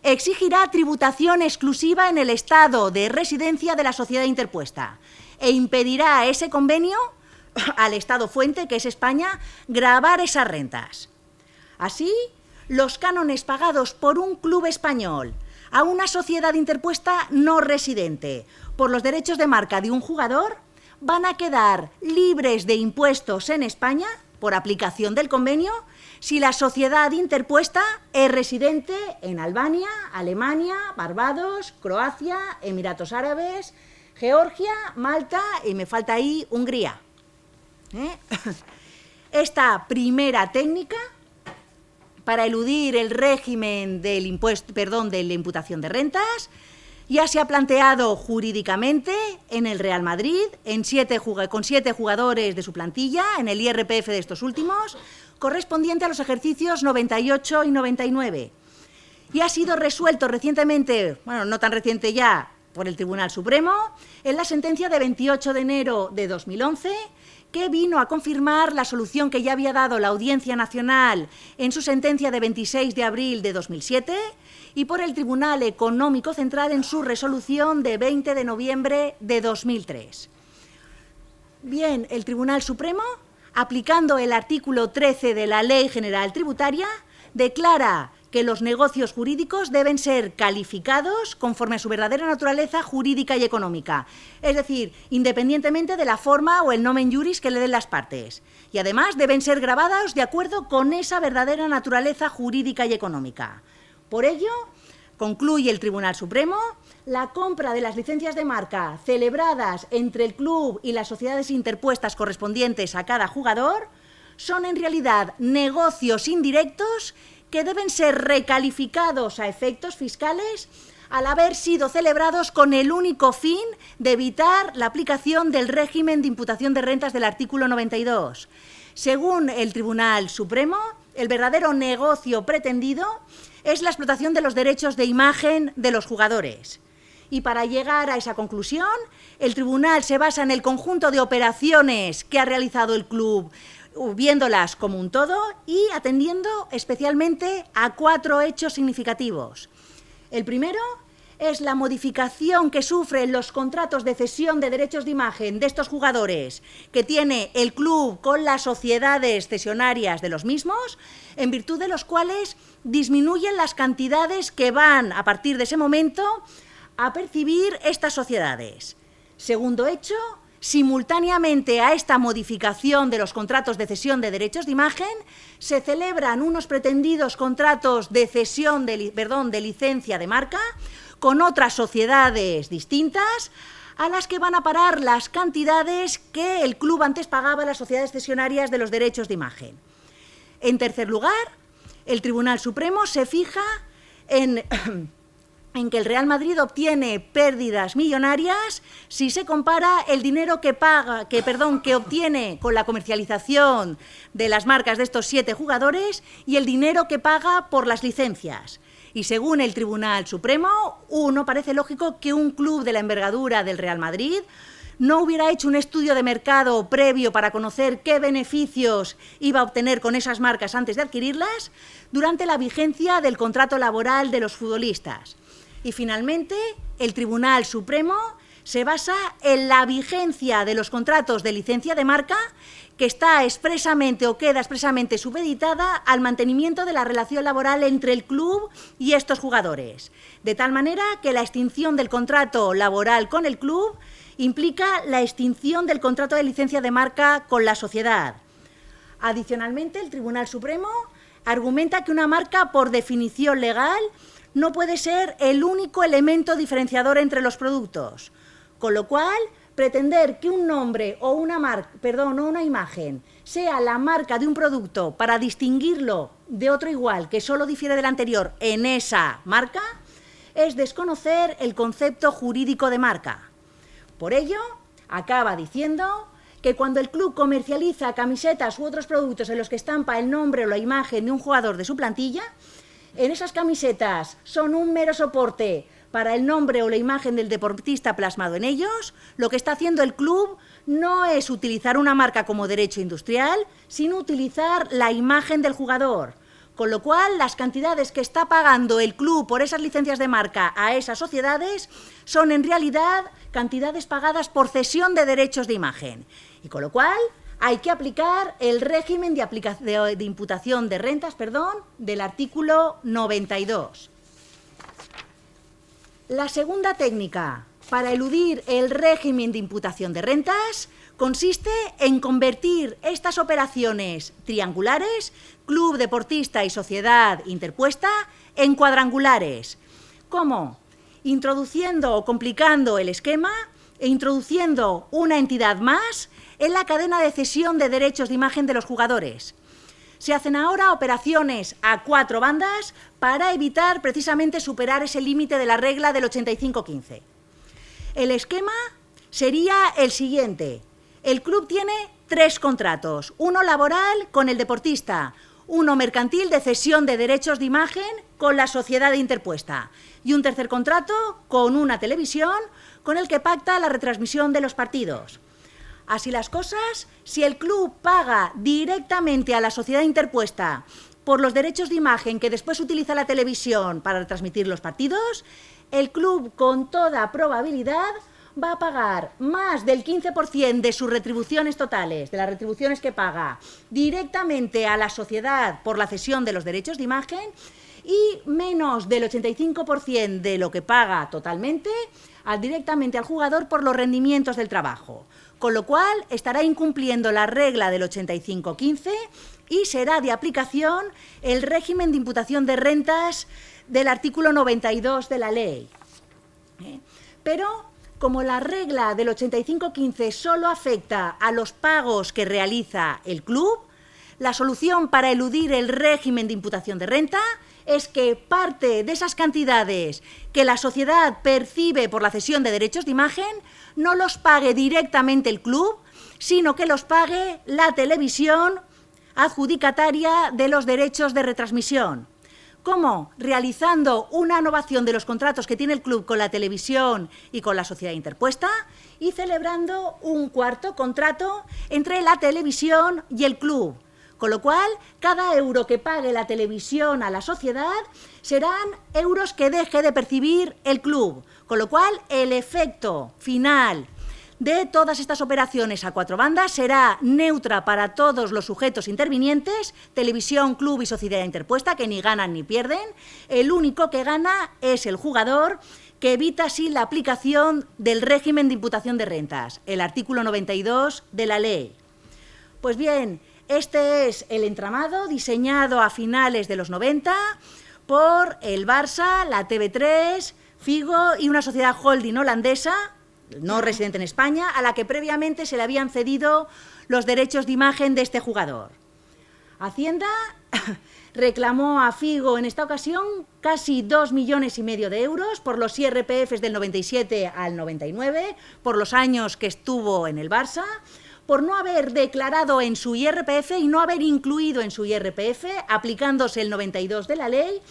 exigirá tributación exclusiva en el estado de residencia de la sociedad interpuesta e impedirá a ese convenio, al estado fuente, que es España, gravar esas rentas. Así, los cánones pagados por un club español a una sociedad interpuesta no residente por los derechos de marca de un jugador van a quedar libres de impuestos en España, por aplicación del convenio, si la sociedad interpuesta es residente en Albania, Alemania, Barbados, Croacia, Emiratos Árabes, Georgia, Malta y me falta ahí Hungría. Esta primera técnica para eludir el régimen del de la imputación de rentas ya se ha planteado jurídicamente en el Real Madrid, con 7 jugadores de su plantilla, en el IRPF de estos últimos, correspondiente a los ejercicios 98 y 99. Y ha sido resuelto recientemente, bueno, no tan reciente ya, por el Tribunal Supremo, en la sentencia de 28 de enero de 2011, que vino a confirmar la solución que ya había dado la Audiencia Nacional en su sentencia de 26 de abril de 2007 y por el Tribunal Económico Central en su resolución de 20 de noviembre de 2003. Bien, el Tribunal Supremo, aplicando el artículo 13 de la Ley General Tributaria, declara que los negocios jurídicos deben ser calificados conforme a su verdadera naturaleza jurídica y económica, es decir, independientemente de la forma o el nomen juris que le den las partes. Y además deben ser gravados de acuerdo con esa verdadera naturaleza jurídica y económica. Por ello, concluye el Tribunal Supremo, la compra de las licencias de marca celebradas entre el club y las sociedades interpuestas correspondientes a cada jugador son en realidad negocios indirectos que deben ser recalificados a efectos fiscales al haber sido celebrados con el único fin de evitar la aplicación del régimen de imputación de rentas del artículo 92. Según el Tribunal Supremo, el verdadero negocio pretendido es la explotación de los derechos de imagen de los jugadores. Y para llegar a esa conclusión, el Tribunal se basa en el conjunto de operaciones que ha realizado el club, viéndolas como un todo y atendiendo especialmente a 4 hechos significativos. El primero es la modificación que sufren los contratos de cesión de derechos de imagen de estos jugadores que tiene el club con las sociedades cesionarias de los mismos, en virtud de los cuales disminuyen las cantidades que van, a partir de ese momento, a percibir estas sociedades. Segundo hecho, simultáneamente a esta modificación de los contratos de cesión de derechos de imagen, se celebran unos pretendidos contratos de cesión de licencia de marca con otras sociedades distintas a las que van a parar las cantidades que el club antes pagaba a las sociedades cesionarias de los derechos de imagen. En tercer lugar, el Tribunal Supremo se fija en que el Real Madrid obtiene pérdidas millonarias si se compara el dinero que obtiene con la comercialización de las marcas de estos 7 jugadores y el dinero que paga por las licencias. Y según el Tribunal Supremo, parece lógico que un club de la envergadura del Real Madrid no hubiera hecho un estudio de mercado previo para conocer qué beneficios iba a obtener con esas marcas antes de adquirirlas durante la vigencia del contrato laboral de los futbolistas. Y finalmente, el Tribunal Supremo se basa en la vigencia de los contratos de licencia de marca que está expresamente o queda expresamente supeditada al mantenimiento de la relación laboral entre el club y estos jugadores, de tal manera que la extinción del contrato laboral con el club implica la extinción del contrato de licencia de marca con la sociedad. Adicionalmente, el Tribunal Supremo argumenta que una marca, por definición legal, no puede ser el único elemento diferenciador entre los productos, con lo cual pretender que un nombre o una imagen sea la marca de un producto para distinguirlo de otro igual que solo difiere del anterior en esa marca es desconocer el concepto jurídico de marca. Por ello, acaba diciendo que cuando el club comercializa camisetas u otros productos en los que estampa el nombre o la imagen de un jugador de su plantilla, en esas camisetas son un mero soporte para el nombre o la imagen del deportista plasmado en ellos, lo que está haciendo el club no es utilizar una marca como derecho industrial, sino utilizar la imagen del jugador. Con lo cual, las cantidades que está pagando el club por esas licencias de marca a esas sociedades son en realidad cantidades pagadas por cesión de derechos de imagen. Y con lo cual hay que aplicar el régimen de imputación de rentas, del artículo 92. La segunda técnica para eludir el régimen de imputación de rentas consiste en convertir estas operaciones triangulares, club, deportista y sociedad interpuesta, en cuadrangulares. ¿Cómo? Introduciendo o complicando el esquema e introduciendo una entidad más en la cadena de cesión de derechos de imagen de los jugadores. Se hacen ahora operaciones a 4 bandas para evitar precisamente superar ese límite de la regla del 85-15. El esquema sería el siguiente. El club tiene 3 contratos, uno laboral con el deportista, uno mercantil de cesión de derechos de imagen con la sociedad interpuesta y un tercer contrato con una televisión con el que pacta la retransmisión de los partidos. Así las cosas, si el club paga directamente a la sociedad interpuesta por los derechos de imagen que después utiliza la televisión para retransmitir los partidos, el club con toda probabilidad va a pagar más del 15% de sus retribuciones totales, de las retribuciones que paga directamente a la sociedad por la cesión de los derechos de imagen y menos del 85% de lo que paga totalmente directamente al jugador por los rendimientos del trabajo. Con lo cual estará incumpliendo la regla del 85-15 y será de aplicación el régimen de imputación de rentas del artículo 92 de la ley. Pero como la regla del 85-15 solo afecta a los pagos que realiza el club, la solución para eludir el régimen de imputación de renta es que parte de esas cantidades que la sociedad percibe por la cesión de derechos de imagen no los pague directamente el club, sino que los pague la televisión adjudicataria de los derechos de retransmisión. ¿Cómo? Realizando una innovación de los contratos que tiene el club con la televisión y con la sociedad interpuesta y celebrando un cuarto contrato entre la televisión y el club, Con lo cual, cada euro que pague la televisión a la sociedad serán euros que deje de percibir el club. Con lo cual, el efecto final de todas estas operaciones a 4 bandas será neutra para todos los sujetos intervinientes, televisión, club y sociedad interpuesta, que ni ganan ni pierden. El único que gana es el jugador, que evita así la aplicación del régimen de imputación de rentas, el artículo 92 de la ley. Pues bien, este es el entramado diseñado a finales de los 90 por el Barça, la TV3, Figo y una sociedad holding holandesa, no residente en España, a la que previamente se le habían cedido los derechos de imagen de este jugador. Hacienda reclamó a Figo en esta ocasión casi 2,5 millones de euros por los IRPFs del 97 al 99, por los años que estuvo en el Barça, por no haber declarado en su IRPF y no haber incluido en su IRPF, aplicándose el 92 de la ley,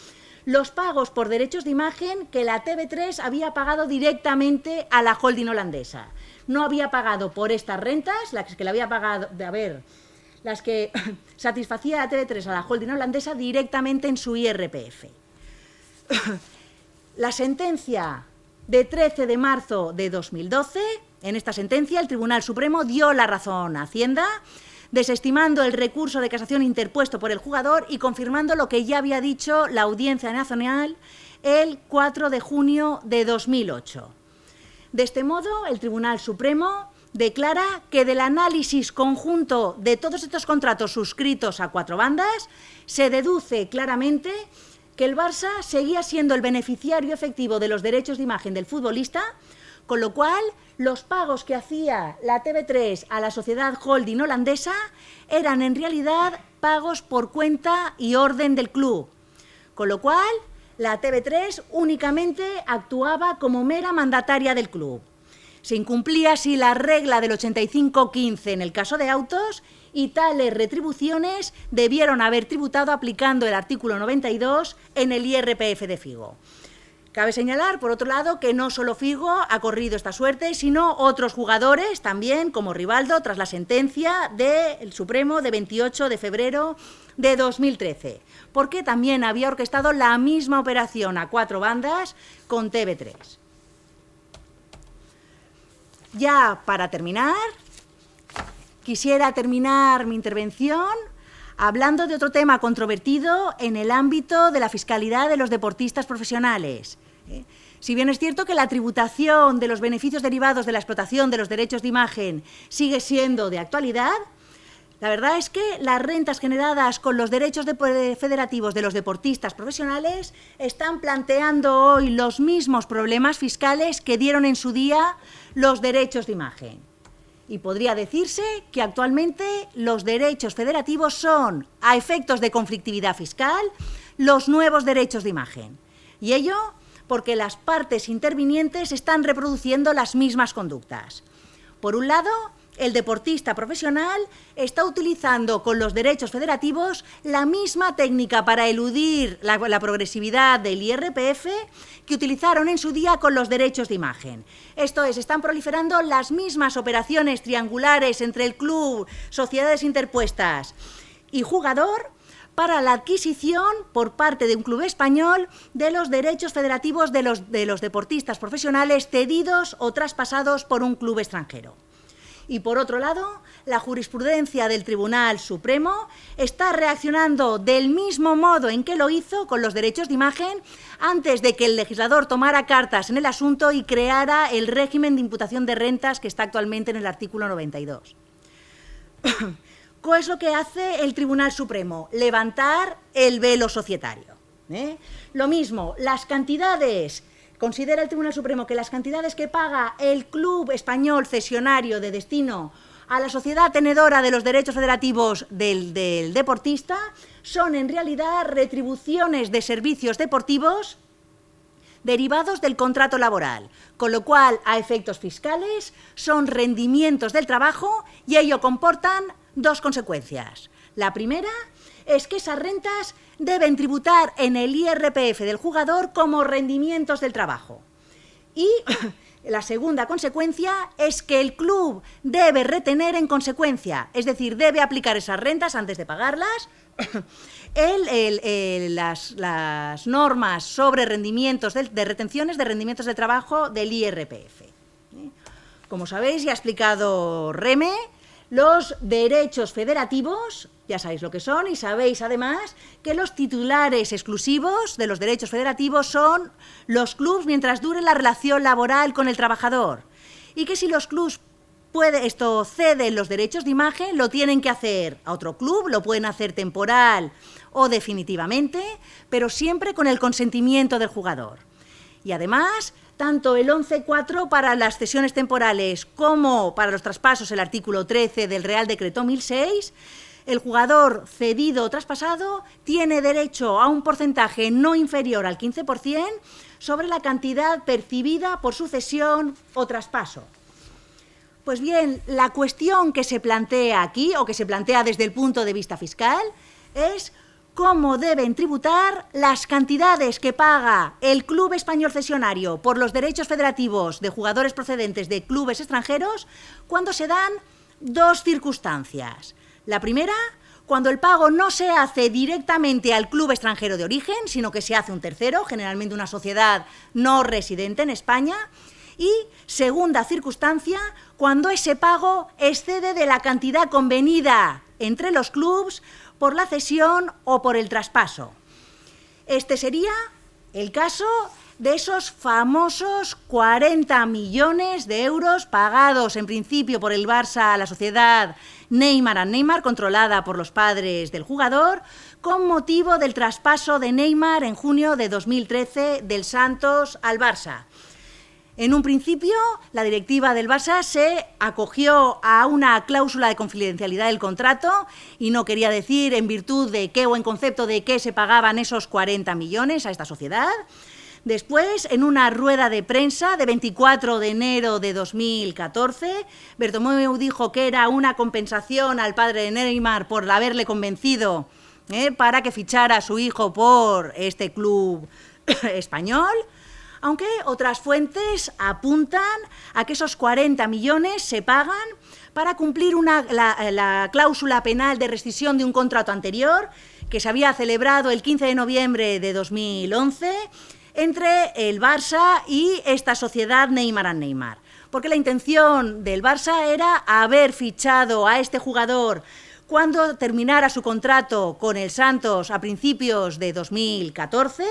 los pagos por derechos de imagen que la TV3 había pagado directamente a la holding holandesa. No había pagado por estas rentas, las que le había pagado, las que satisfacía la TV3 a la holding holandesa directamente en su IRPF. La sentencia de 13 de marzo de 2012, en esta sentencia el Tribunal Supremo dio la razón a Hacienda, desestimando el recurso de casación interpuesto por el jugador y confirmando lo que ya había dicho la Audiencia Nacional el 4 de junio de 2008. De este modo, el Tribunal Supremo declara que del análisis conjunto de todos estos contratos suscritos a 4 bandas se deduce claramente que el Barça seguía siendo el beneficiario efectivo de los derechos de imagen del futbolista, con lo cual los pagos que hacía la TV3 a la sociedad holding holandesa eran en realidad pagos por cuenta y orden del club, con lo cual la TV3 únicamente actuaba como mera mandataria del club. Se incumplía así la regla del 85-15 en el caso de autos y tales retribuciones debieron haber tributado aplicando el artículo 92 en el IRPF de Figo. Cabe señalar, por otro lado, que no solo Figo ha corrido esta suerte, sino otros jugadores también, como Rivaldo, tras la sentencia del Supremo de 28 de febrero de 2013, porque también había orquestado la misma operación a 4 bandas con TV3. Ya para terminar, quisiera terminar mi intervención hablando de otro tema controvertido en el ámbito de la fiscalidad de los deportistas profesionales. Si bien es cierto que la tributación de los beneficios derivados de la explotación de los derechos de imagen sigue siendo de actualidad, la verdad es que las rentas generadas con los derechos federativos de los deportistas profesionales están planteando hoy los mismos problemas fiscales que dieron en su día los derechos de imagen. Y podría decirse que actualmente los derechos federativos son, a efectos de conflictividad fiscal, los nuevos derechos de imagen. Y ello porque las partes intervinientes están reproduciendo las mismas conductas. Por un lado, el deportista profesional está utilizando con los derechos federativos la misma técnica para eludir la progresividad del IRPF que utilizaron en su día con los derechos de imagen. Esto es, están proliferando las mismas operaciones triangulares entre el club, sociedades interpuestas y jugador para la adquisición por parte de un club español de los derechos federativos de los deportistas profesionales cedidos o traspasados por un club extranjero. Y por otro lado, la jurisprudencia del Tribunal Supremo está reaccionando del mismo modo en que lo hizo con los derechos de imagen antes de que el legislador tomara cartas en el asunto y creara el régimen de imputación de rentas que está actualmente en el artículo 92. ¿Qué es lo que hace el Tribunal Supremo? Levantar el velo societario. Lo mismo, las cantidades. Considera el Tribunal Supremo que las cantidades que paga el club español cesionario de destino a la sociedad tenedora de los derechos federativos del deportista son en realidad retribuciones de servicios deportivos derivados del contrato laboral, con lo cual, a efectos fiscales, son rendimientos del trabajo y ello comportan 2 consecuencias. La primera es que esas rentas deben tributar en el IRPF del jugador como rendimientos del trabajo. Y La segunda consecuencia es que el club debe retener en consecuencia, es decir, debe aplicar esas rentas antes de pagarlas, las normas sobre rendimientos de retenciones de rendimientos de trabajo del IRPF. Como sabéis, ya ha explicado Reme, los derechos federativos, ya sabéis lo que son, y sabéis además que los titulares exclusivos de los derechos federativos son los clubs mientras dure la relación laboral con el trabajador. Y que si los clubs ceden los derechos de imagen, lo tienen que hacer a otro club, lo pueden hacer temporal o definitivamente, pero siempre con el consentimiento del jugador. Y además, tanto el 11.4 para las cesiones temporales como para los traspasos, el artículo 13 del Real Decreto 1006, el jugador cedido o traspasado tiene derecho a un porcentaje no inferior al 15% sobre la cantidad percibida por su cesión o traspaso. Pues bien, la cuestión que se plantea aquí, o que se plantea desde el punto de vista fiscal, es cómo deben tributar las cantidades que paga el club español cesionario por los derechos federativos de jugadores procedentes de clubes extranjeros cuando se dan dos circunstancias. La primera, cuando el pago no se hace directamente al club extranjero de origen, sino que se hace un tercero, generalmente una sociedad no residente en España. Y segunda circunstancia, cuando ese pago excede de la cantidad convenida entre los clubs por la cesión o por el traspaso. Este sería el caso de esos famosos 40 millones de euros pagados en principio por el Barça a la sociedad Neymar & Neymar, controlada por los padres del jugador, con motivo del traspaso de Neymar en junio de 2013 del Santos al Barça. En un principio, la directiva del Barça se acogió a una cláusula de confidencialidad del contrato y no quería decir en virtud de qué o en concepto de qué se pagaban esos 40 millones a esta sociedad. Después, en una rueda de prensa de 24 de enero de 2014, Bartomeu dijo que era una compensación al padre de Neymar por haberle convencido para que fichara a su hijo por este club español. Aunque otras fuentes apuntan a que esos 40 millones se pagan para cumplir la cláusula penal de rescisión de un contrato anterior que se había celebrado el 15 de noviembre de 2011 entre el Barça y esta sociedad Neymar & Neymar. Porque la intención del Barça era haber fichado a este jugador cuando terminara su contrato con el Santos a principios de 2014,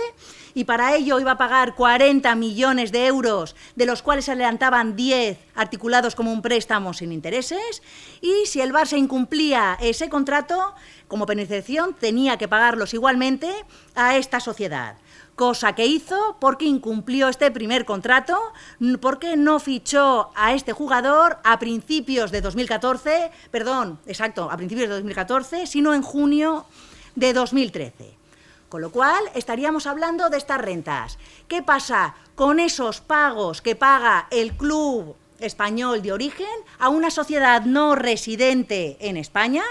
y para ello iba a pagar 40 millones de euros, de los cuales se adelantaban 10 articulados como un préstamo sin intereses, y si el Barça incumplía ese contrato, como penalización tenía que pagarlos igualmente a esta sociedad. Cosa que hizo porque incumplió este primer contrato, porque no fichó a este jugador a principios de 2014, sino en junio de 2013. Con lo cual, estaríamos hablando de estas rentas. ¿Qué pasa con esos pagos que paga el club español de origen a una sociedad no residente en España?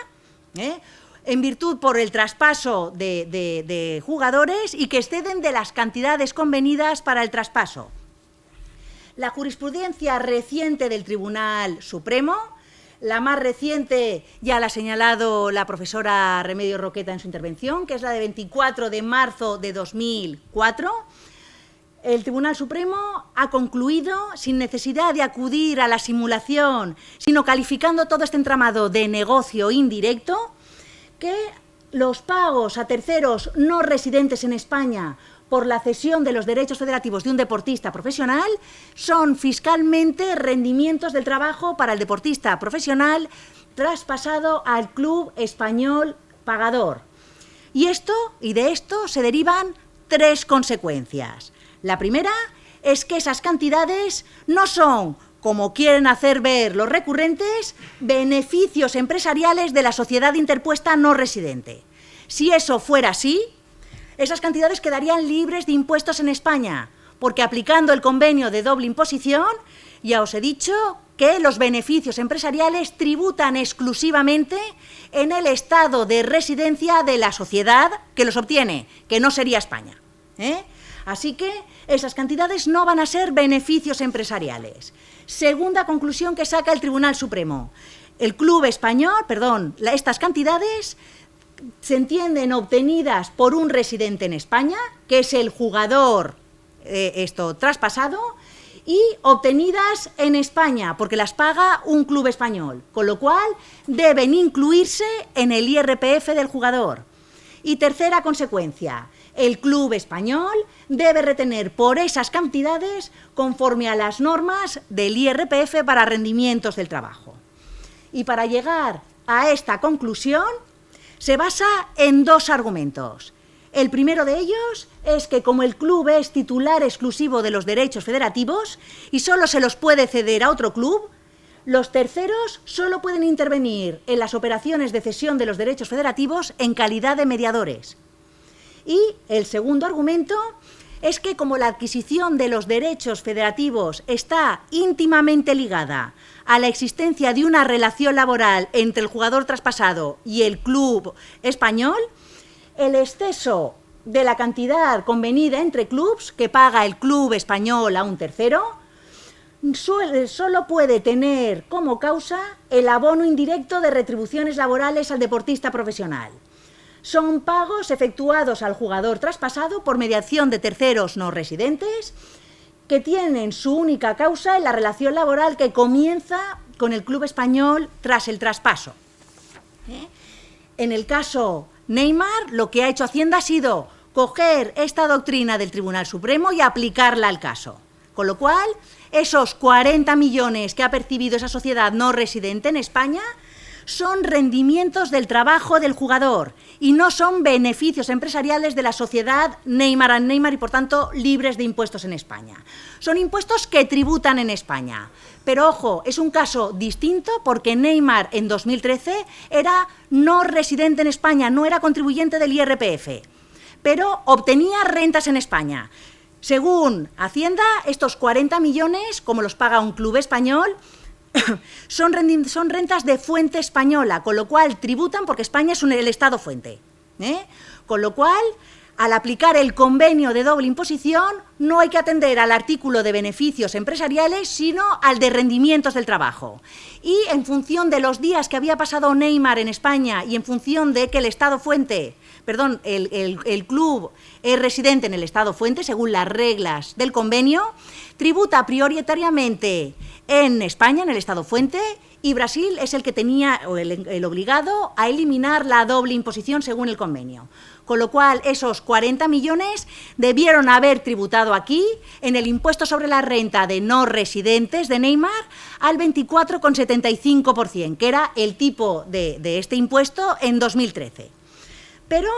En virtud por el traspaso de jugadores y que exceden de las cantidades convenidas para el traspaso. La jurisprudencia reciente del Tribunal Supremo, la más reciente ya la ha señalado la profesora Remedios Roqueta en su intervención, que es la de 24 de marzo de 2004, el Tribunal Supremo ha concluido, sin necesidad de acudir a la simulación, sino calificando todo este entramado de negocio indirecto, que los pagos a terceros no residentes en España por la cesión de los derechos federativos de un deportista profesional son fiscalmente rendimientos del trabajo para el deportista profesional traspasado al club español pagador. Y de esto se derivan tres consecuencias. La primera es que esas cantidades no son, como quieren hacer ver los recurrentes, beneficios empresariales de la sociedad interpuesta no residente. Si eso fuera así, esas cantidades quedarían libres de impuestos en España, porque aplicando el convenio de doble imposición, ya os he dicho que los beneficios empresariales tributan exclusivamente en el estado de residencia de la sociedad que los obtiene, que no sería España. Así que esas cantidades no van a ser beneficios empresariales. Segunda conclusión que saca el Tribunal Supremo. El club español, estas cantidades se entienden obtenidas por un residente en España, que es el jugador traspasado, y obtenidas en España, porque las paga un club español, con lo cual deben incluirse en el IRPF del jugador. Y tercera consecuencia, el club español debe retener por esas cantidades conforme a las normas del IRPF para rendimientos del trabajo. Y para llegar a esta conclusión se basa en dos argumentos. El primero de ellos es que como el club es titular exclusivo de los derechos federativos y solo se los puede ceder a otro club, los terceros solo pueden intervenir en las operaciones de cesión de los derechos federativos en calidad de mediadores. Y el segundo argumento es que como la adquisición de los derechos federativos está íntimamente ligada a la existencia de una relación laboral entre el jugador traspasado y el club español, el exceso de la cantidad convenida entre clubs que paga el club español a un tercero solo puede tener como causa el abono indirecto de retribuciones laborales al deportista profesional. Son pagos efectuados al jugador traspasado por mediación de terceros no residentes que tienen su única causa en la relación laboral que comienza con el club español tras el traspaso. En el caso Neymar, lo que ha hecho Hacienda ha sido coger esta doctrina del Tribunal Supremo y aplicarla al caso. Con lo cual, esos 40 millones que ha percibido esa sociedad no residente en España son rendimientos del trabajo del jugador y no son beneficios empresariales de la sociedad Neymar and Neymar y, por tanto, libres de impuestos en España. Son impuestos que tributan en España. Pero, ojo, es un caso distinto porque Neymar en 2013 era no residente en España, no era contribuyente del IRPF, pero obtenía rentas en España. Según Hacienda, estos 40 millones, como los paga un club español, son rentas de fuente española, con lo cual tributan porque España es el Estado fuente. Con lo cual, al aplicar el convenio de doble imposición, no hay que atender al artículo de beneficios empresariales, sino al de rendimientos del trabajo. Y en función de los días que había pasado Neymar en España y en función de que el Estado fuente, el club es residente en el Estado fuente, según las reglas del convenio, tributa prioritariamente en España, en el Estado fuente, y Brasil es el que tenía, o el obligado, a eliminar la doble imposición según el convenio. Con lo cual, esos 40 millones debieron haber tributado aquí, en el impuesto sobre la renta de no residentes de Neymar, al 24,75%, que era el tipo de este impuesto en 2013. Pero,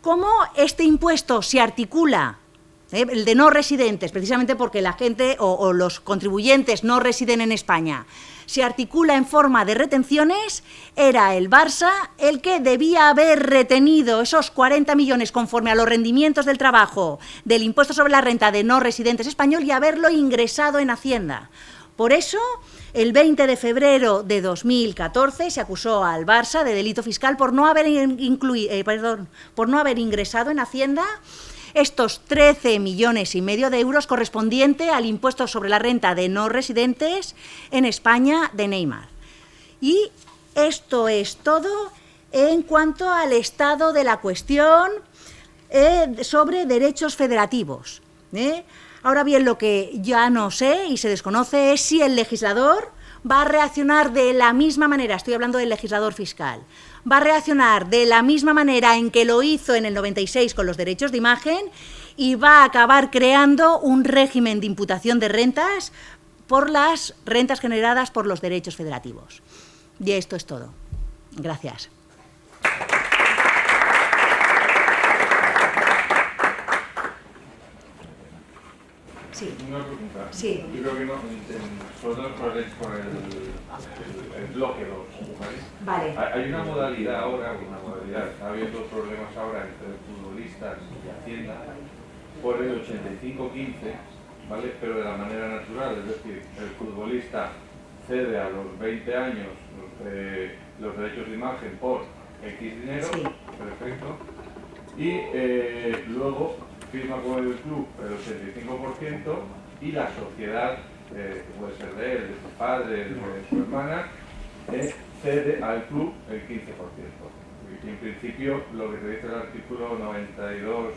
¿cómo este impuesto se articula? El de no residentes, precisamente porque la gente o los contribuyentes no residen en España, se articula en forma de retenciones, era el Barça el que debía haber retenido esos 40 millones conforme a los rendimientos del trabajo del impuesto sobre la renta de no residentes español y haberlo ingresado en Hacienda. Por eso, el 20 de febrero de 2014 se acusó al Barça de delito fiscal por no haber ingresado en Hacienda estos 13,5 millones de euros correspondiente al impuesto sobre la renta de no residentes en España de Neymar. Y esto es todo en cuanto al estado de la cuestión sobre derechos federativos. Ahora bien, lo que ya no sé y se desconoce es si el legislador va a reaccionar de la misma manera, estoy hablando del legislador fiscal, va a reaccionar de la misma manera en que lo hizo en el 96 con los derechos de imagen y va a acabar creando un régimen de imputación de rentas por las rentas generadas por los derechos federativos. Y esto es todo. Gracias. Sí. Una pregunta. Sí. Yo creo que no, sobre todo por el bloque 2, ¿vale? Vale. Hay una modalidad ahora, está habiendo problemas ahora entre futbolistas y Hacienda por el 85-15, ¿vale? Pero de la manera natural, es decir, el futbolista cede a los 20 años los derechos de imagen por X dinero, Sí. perfecto, y luego firma con el club el 85% y la sociedad, que puede ser de él, de su padre, de su hermana, cede al club el 15%. Y en principio lo que te dice el artículo 92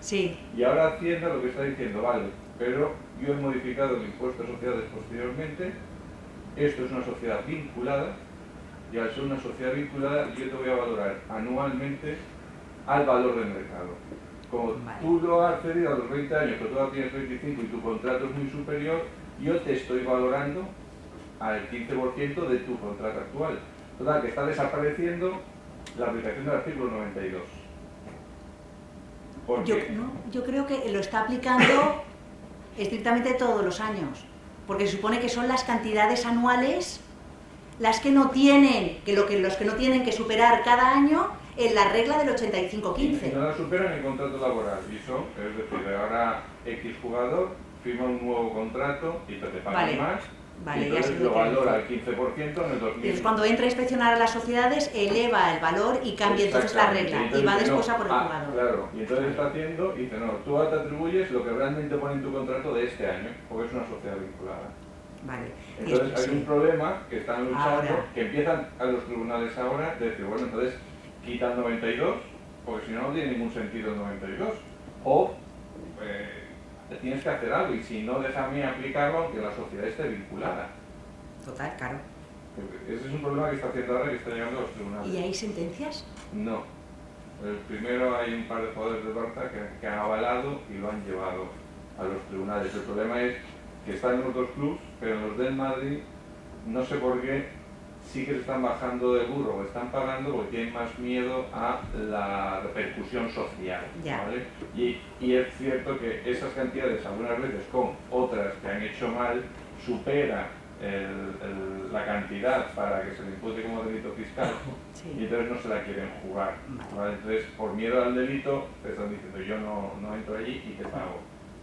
Sí. Y ahora Hacienda lo que está diciendo, vale, pero yo he modificado el impuesto a sociedades posteriormente, esto es una sociedad vinculada, y al ser una sociedad vinculada yo te voy a valorar anualmente al valor del mercado. Como tú lo has cedido a los 20 años, pero tú ahora tienes 25 y tu contrato es muy superior, yo te estoy valorando al 15% de tu contrato actual. Total, que está desapareciendo la aplicación del artículo 92. ¿Por qué? Yo creo que lo está aplicando estrictamente todos los años, porque se supone que son las cantidades anuales las que no tienen, los que no tienen que superar cada año en la regla del 85-15. Y no la superan el contrato laboral, y son, es decir, ahora X jugador firma un nuevo contrato y te pagan más. Vale, y entonces ya sé lo valora al 15% en el 2000. Entonces, cuando entra a inspeccionar a las sociedades, eleva el valor y cambia entonces la regla y va después a por el jugador. Claro, y entonces está haciendo y dice, no, tú ahora te atribuyes lo que realmente pone en tu contrato de este año, porque es una sociedad vinculada. Vale. Entonces hay un problema que están luchando, ahora, que empiezan a los tribunales ahora de decir, bueno, entonces quita el 92, porque si no, no tiene ningún sentido el 92. O tienes que hacer algo, y si no, déjame aplicarlo aunque la sociedad esté vinculada. Total, claro. Ese es un problema que está haciendo ahora y que está llegando a los tribunales. ¿Y hay sentencias? No. Primero hay un par de jugadores de Barça que han avalado y lo han llevado a los tribunales. El problema es que están en los dos clubes, pero en los del Madrid, no sé por qué, sí que se están bajando del burro, o están pagando porque tienen más miedo a la repercusión social. ¿Vale? Y es cierto que esas cantidades, algunas veces con otras que han hecho mal, supera la cantidad para que se le impute como delito fiscal, sí. Y entonces no se la quieren jugar. ¿Vale? Entonces, por miedo al delito, te están diciendo yo no entro allí y te pago.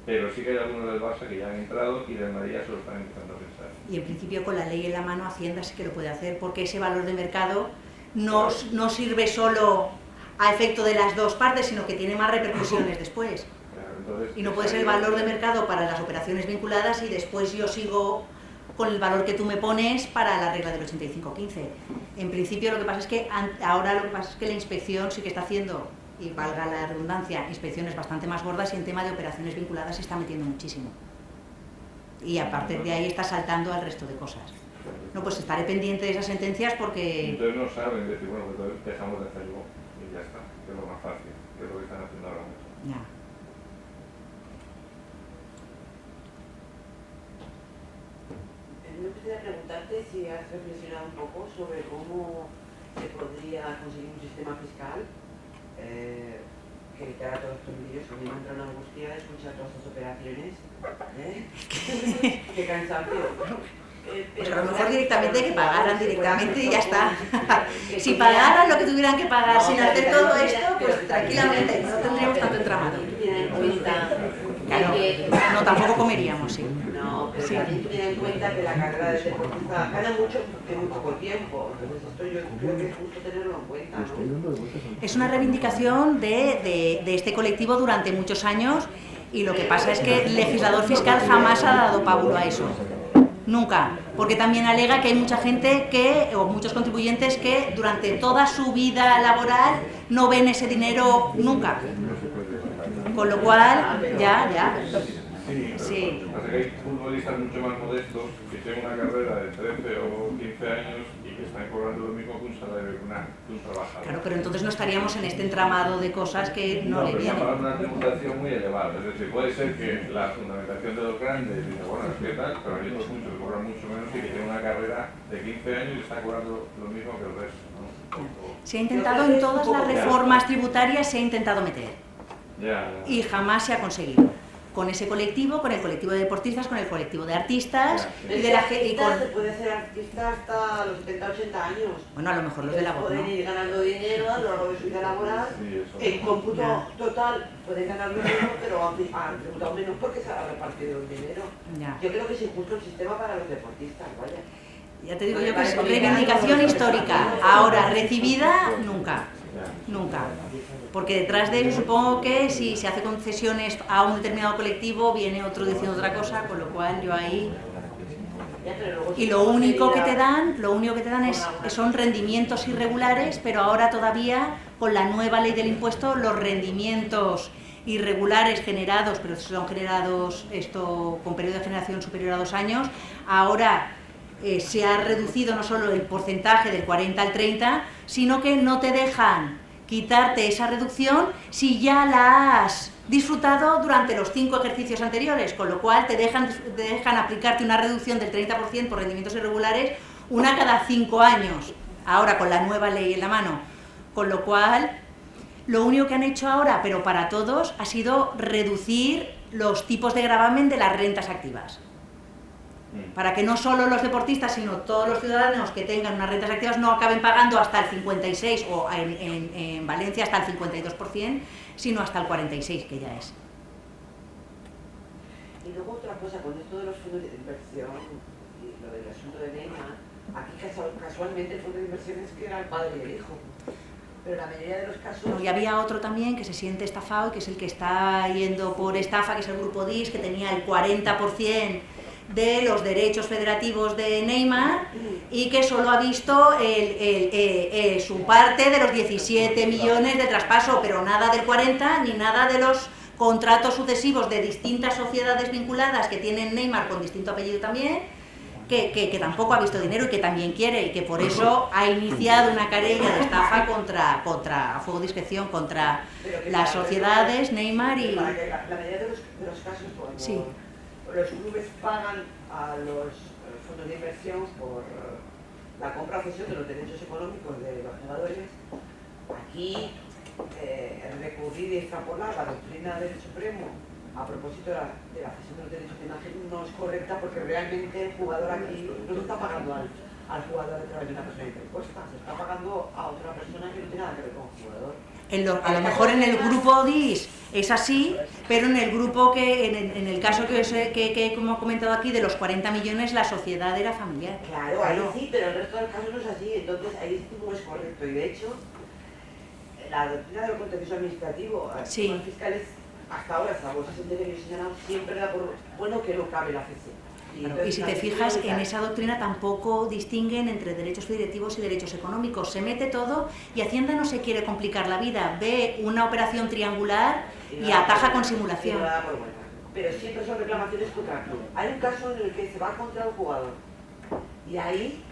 Pero sí que hay algunos del Barça que ya han entrado y del Madrid ya se lo están empezando a pensar. Y en principio con la ley en la mano Hacienda sí que lo puede hacer, porque ese valor de mercado no sirve solo a efecto de las dos partes, sino que tiene más repercusiones después. Claro, entonces, y no puede ser el valor de mercado para las operaciones vinculadas y después yo sigo con el valor que tú me pones para la regla del 85-15. En principio lo que pasa es que ahora la inspección sí que está haciendo, y valga la redundancia, inspecciones bastante más gordas, y en tema de operaciones vinculadas se está metiendo muchísimo. Y a partir de ahí está saltando al resto de cosas. No, pues estaré pendiente de esas sentencias porque... Entonces no saben decir, bueno, pues entonces dejamos de hacerlo y ya está, que es lo más fácil, que es lo que están haciendo ahora mismo. Ya. Me gustaría preguntarte si has reflexionado un poco sobre cómo se podría conseguir un sistema fiscal que evitara todos estos vídeos. A mí me entra una angustia de escuchar todas estas operaciones. ¡Qué cansancio! Pues a lo mejor directamente que pagaran directamente y ya está. Si pagaran lo que tuvieran que pagar sin hacer todo esto, pues tranquilamente no tendríamos tanto entramado. Claro, no, tampoco comeríamos, sí. No, pero también tener en cuenta que la carrera del deportista gana mucho en muy poco tiempo. Entonces esto yo creo que es justo tenerlo en cuenta, ¿no? Es una reivindicación de este colectivo durante muchos años, y lo que pasa es que el legislador fiscal jamás ha dado pábulo a eso. Nunca, porque también alega que hay mucha gente o muchos contribuyentes que durante toda su vida laboral no ven ese dinero nunca. Con lo cual, ya. Sí. Pasa que hay futbolistas mucho más modestos que tienen una carrera de 13 o 15 años y que están cobrando lo mismo que un salario de un trabajador. Claro, pero entonces no estaríamos en este entramado de cosas que no le vienen. Pero una tributación muy elevada, es decir, puede ser que la fundamentación de los grandes dice, bueno, es que tal, pero hay otros muchos que cobran mucho menos y que tienen una carrera de 15 años y están cobrando lo mismo que el resto, ¿no? Se ha intentado en todas las reformas tributarias, se ha intentado meter. Y jamás se ha conseguido. Con ese colectivo, con el colectivo de deportistas, con el colectivo de artistas, y de la gente. Se puede ser artista hasta los 70, 80 años. Bueno, a lo mejor los de la voz, pueden ir ganando dinero a lo largo de su vida laboral. En cómputo total pueden ganar lo mismo, pero han tributado menos porque se ha repartido el dinero. Yo creo que es injusto el sistema para los deportistas, vaya. Ya te digo yo que es reivindicación histórica. Ahora, recibida, nunca. Nunca. Porque detrás de eso supongo que si se hace concesiones a un determinado colectivo, viene otro diciendo otra cosa, con lo cual yo ahí... Y lo único que te dan son rendimientos irregulares, pero ahora todavía con la nueva ley del impuesto los rendimientos irregulares generados, pero son generados esto con periodo de generación superior a 2 años, ahora se ha reducido no solo el porcentaje del 40 al 30, sino que no te dejan quitarte esa reducción si ya la has disfrutado durante los 5 ejercicios anteriores, con lo cual te dejan aplicarte una reducción del 30% por rendimientos irregulares una cada 5 años, ahora con la nueva ley en la mano, con lo cual lo único que han hecho ahora, pero para todos, ha sido reducir los tipos de gravamen de las rentas activas. Para que no solo los deportistas, sino todos los ciudadanos que tengan unas rentas activas no acaben pagando hasta el 56% o en Valencia hasta el 52%, sino hasta el 46%, que ya es. Y luego otra cosa, con esto de los fondos de inversión y lo del asunto de Neymar, aquí casualmente el fondo de inversión es que era el padre y el hijo. Pero la mayoría de los casos... Y había otro también que se siente estafado, que es el que está yendo por estafa, que es el Grupo DIS, que tenía el 40% de los derechos federativos de Neymar y que solo ha visto su parte de los 17 millones de traspaso, pero nada del 40 ni nada de los contratos sucesivos de distintas sociedades vinculadas que tienen Neymar con distinto apellido también, que tampoco ha visto dinero y que también quiere, y que por eso ha iniciado una querella de estafa contra a fuego de inspección contra las sociedades Neymar y... La mayoría de los casos, cuando sí, los clubes pagan a los fondos de inversión por la compra o cesión de los derechos económicos de los jugadores, aquí recurrir y extrapolar la doctrina del Supremo a propósito de la cesión de los derechos de imagen no es correcta, porque realmente el jugador aquí no se está pagando al jugador a través de una persona interpuesta, se está pagando a otra persona que no tiene nada que ver con el jugador. A lo mejor en el grupo DIS es así, pero en el grupo en el caso que como he comentado aquí, de los 40 millones, la sociedad era familiar. Claro, ahí sí, pero el resto del caso no es así, entonces ahí sí no es correcto. Y de hecho, la doctrina de lo contencioso administrativo, sí, los fiscales hasta ahora, hasta esa sentencia que yo he señalado, siempre da por bueno que no cabe la cesión. Claro, y si te fijas, en esa doctrina tampoco distinguen entre derechos federativos y derechos económicos. Se mete todo y Hacienda no se quiere complicar la vida. Ve una operación triangular y ataja con simulación. Pero siempre son reclamaciones contra el club. Hay un caso en el que se va contra un jugador. Y ahí,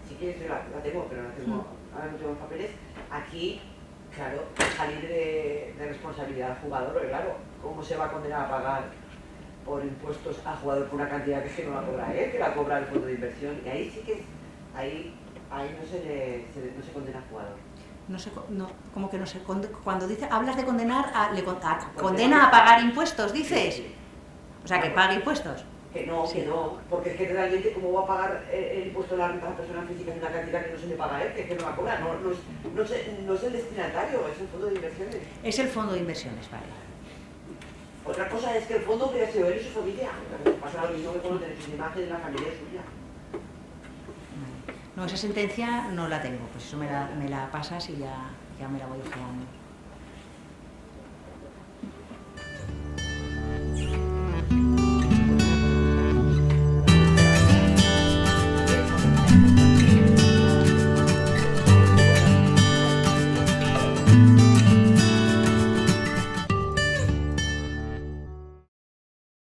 si quieres, la tengo, pero no tengo, ahora no tengo los papeles. Aquí, claro, salir de responsabilidad al jugador, porque claro, ¿cómo se va a condenar a pagar por impuestos al jugador por una cantidad que no la cobra él, que la cobra el fondo de inversión? Y ahí sí que ahí no se condena al jugador. No sé, como que no sé, cuando hablas de condenar, condena a pagar impuestos, dices. Sí. O sea, que pague impuestos. Que no, porque es que realmente cómo va a pagar el impuesto de la renta a las personas físicas en una cantidad que no se le paga a él, que no la cobra, no es el destinatario, es el fondo de inversiones. Es el fondo de inversiones, vale. Otra cosa es que el fondo hubiera sido él y su familia, pasa lo mismo que con los derechos de imagen de la familia suya. No, esa sentencia no la tengo, pues eso me la pasas y ya me la voy jugando.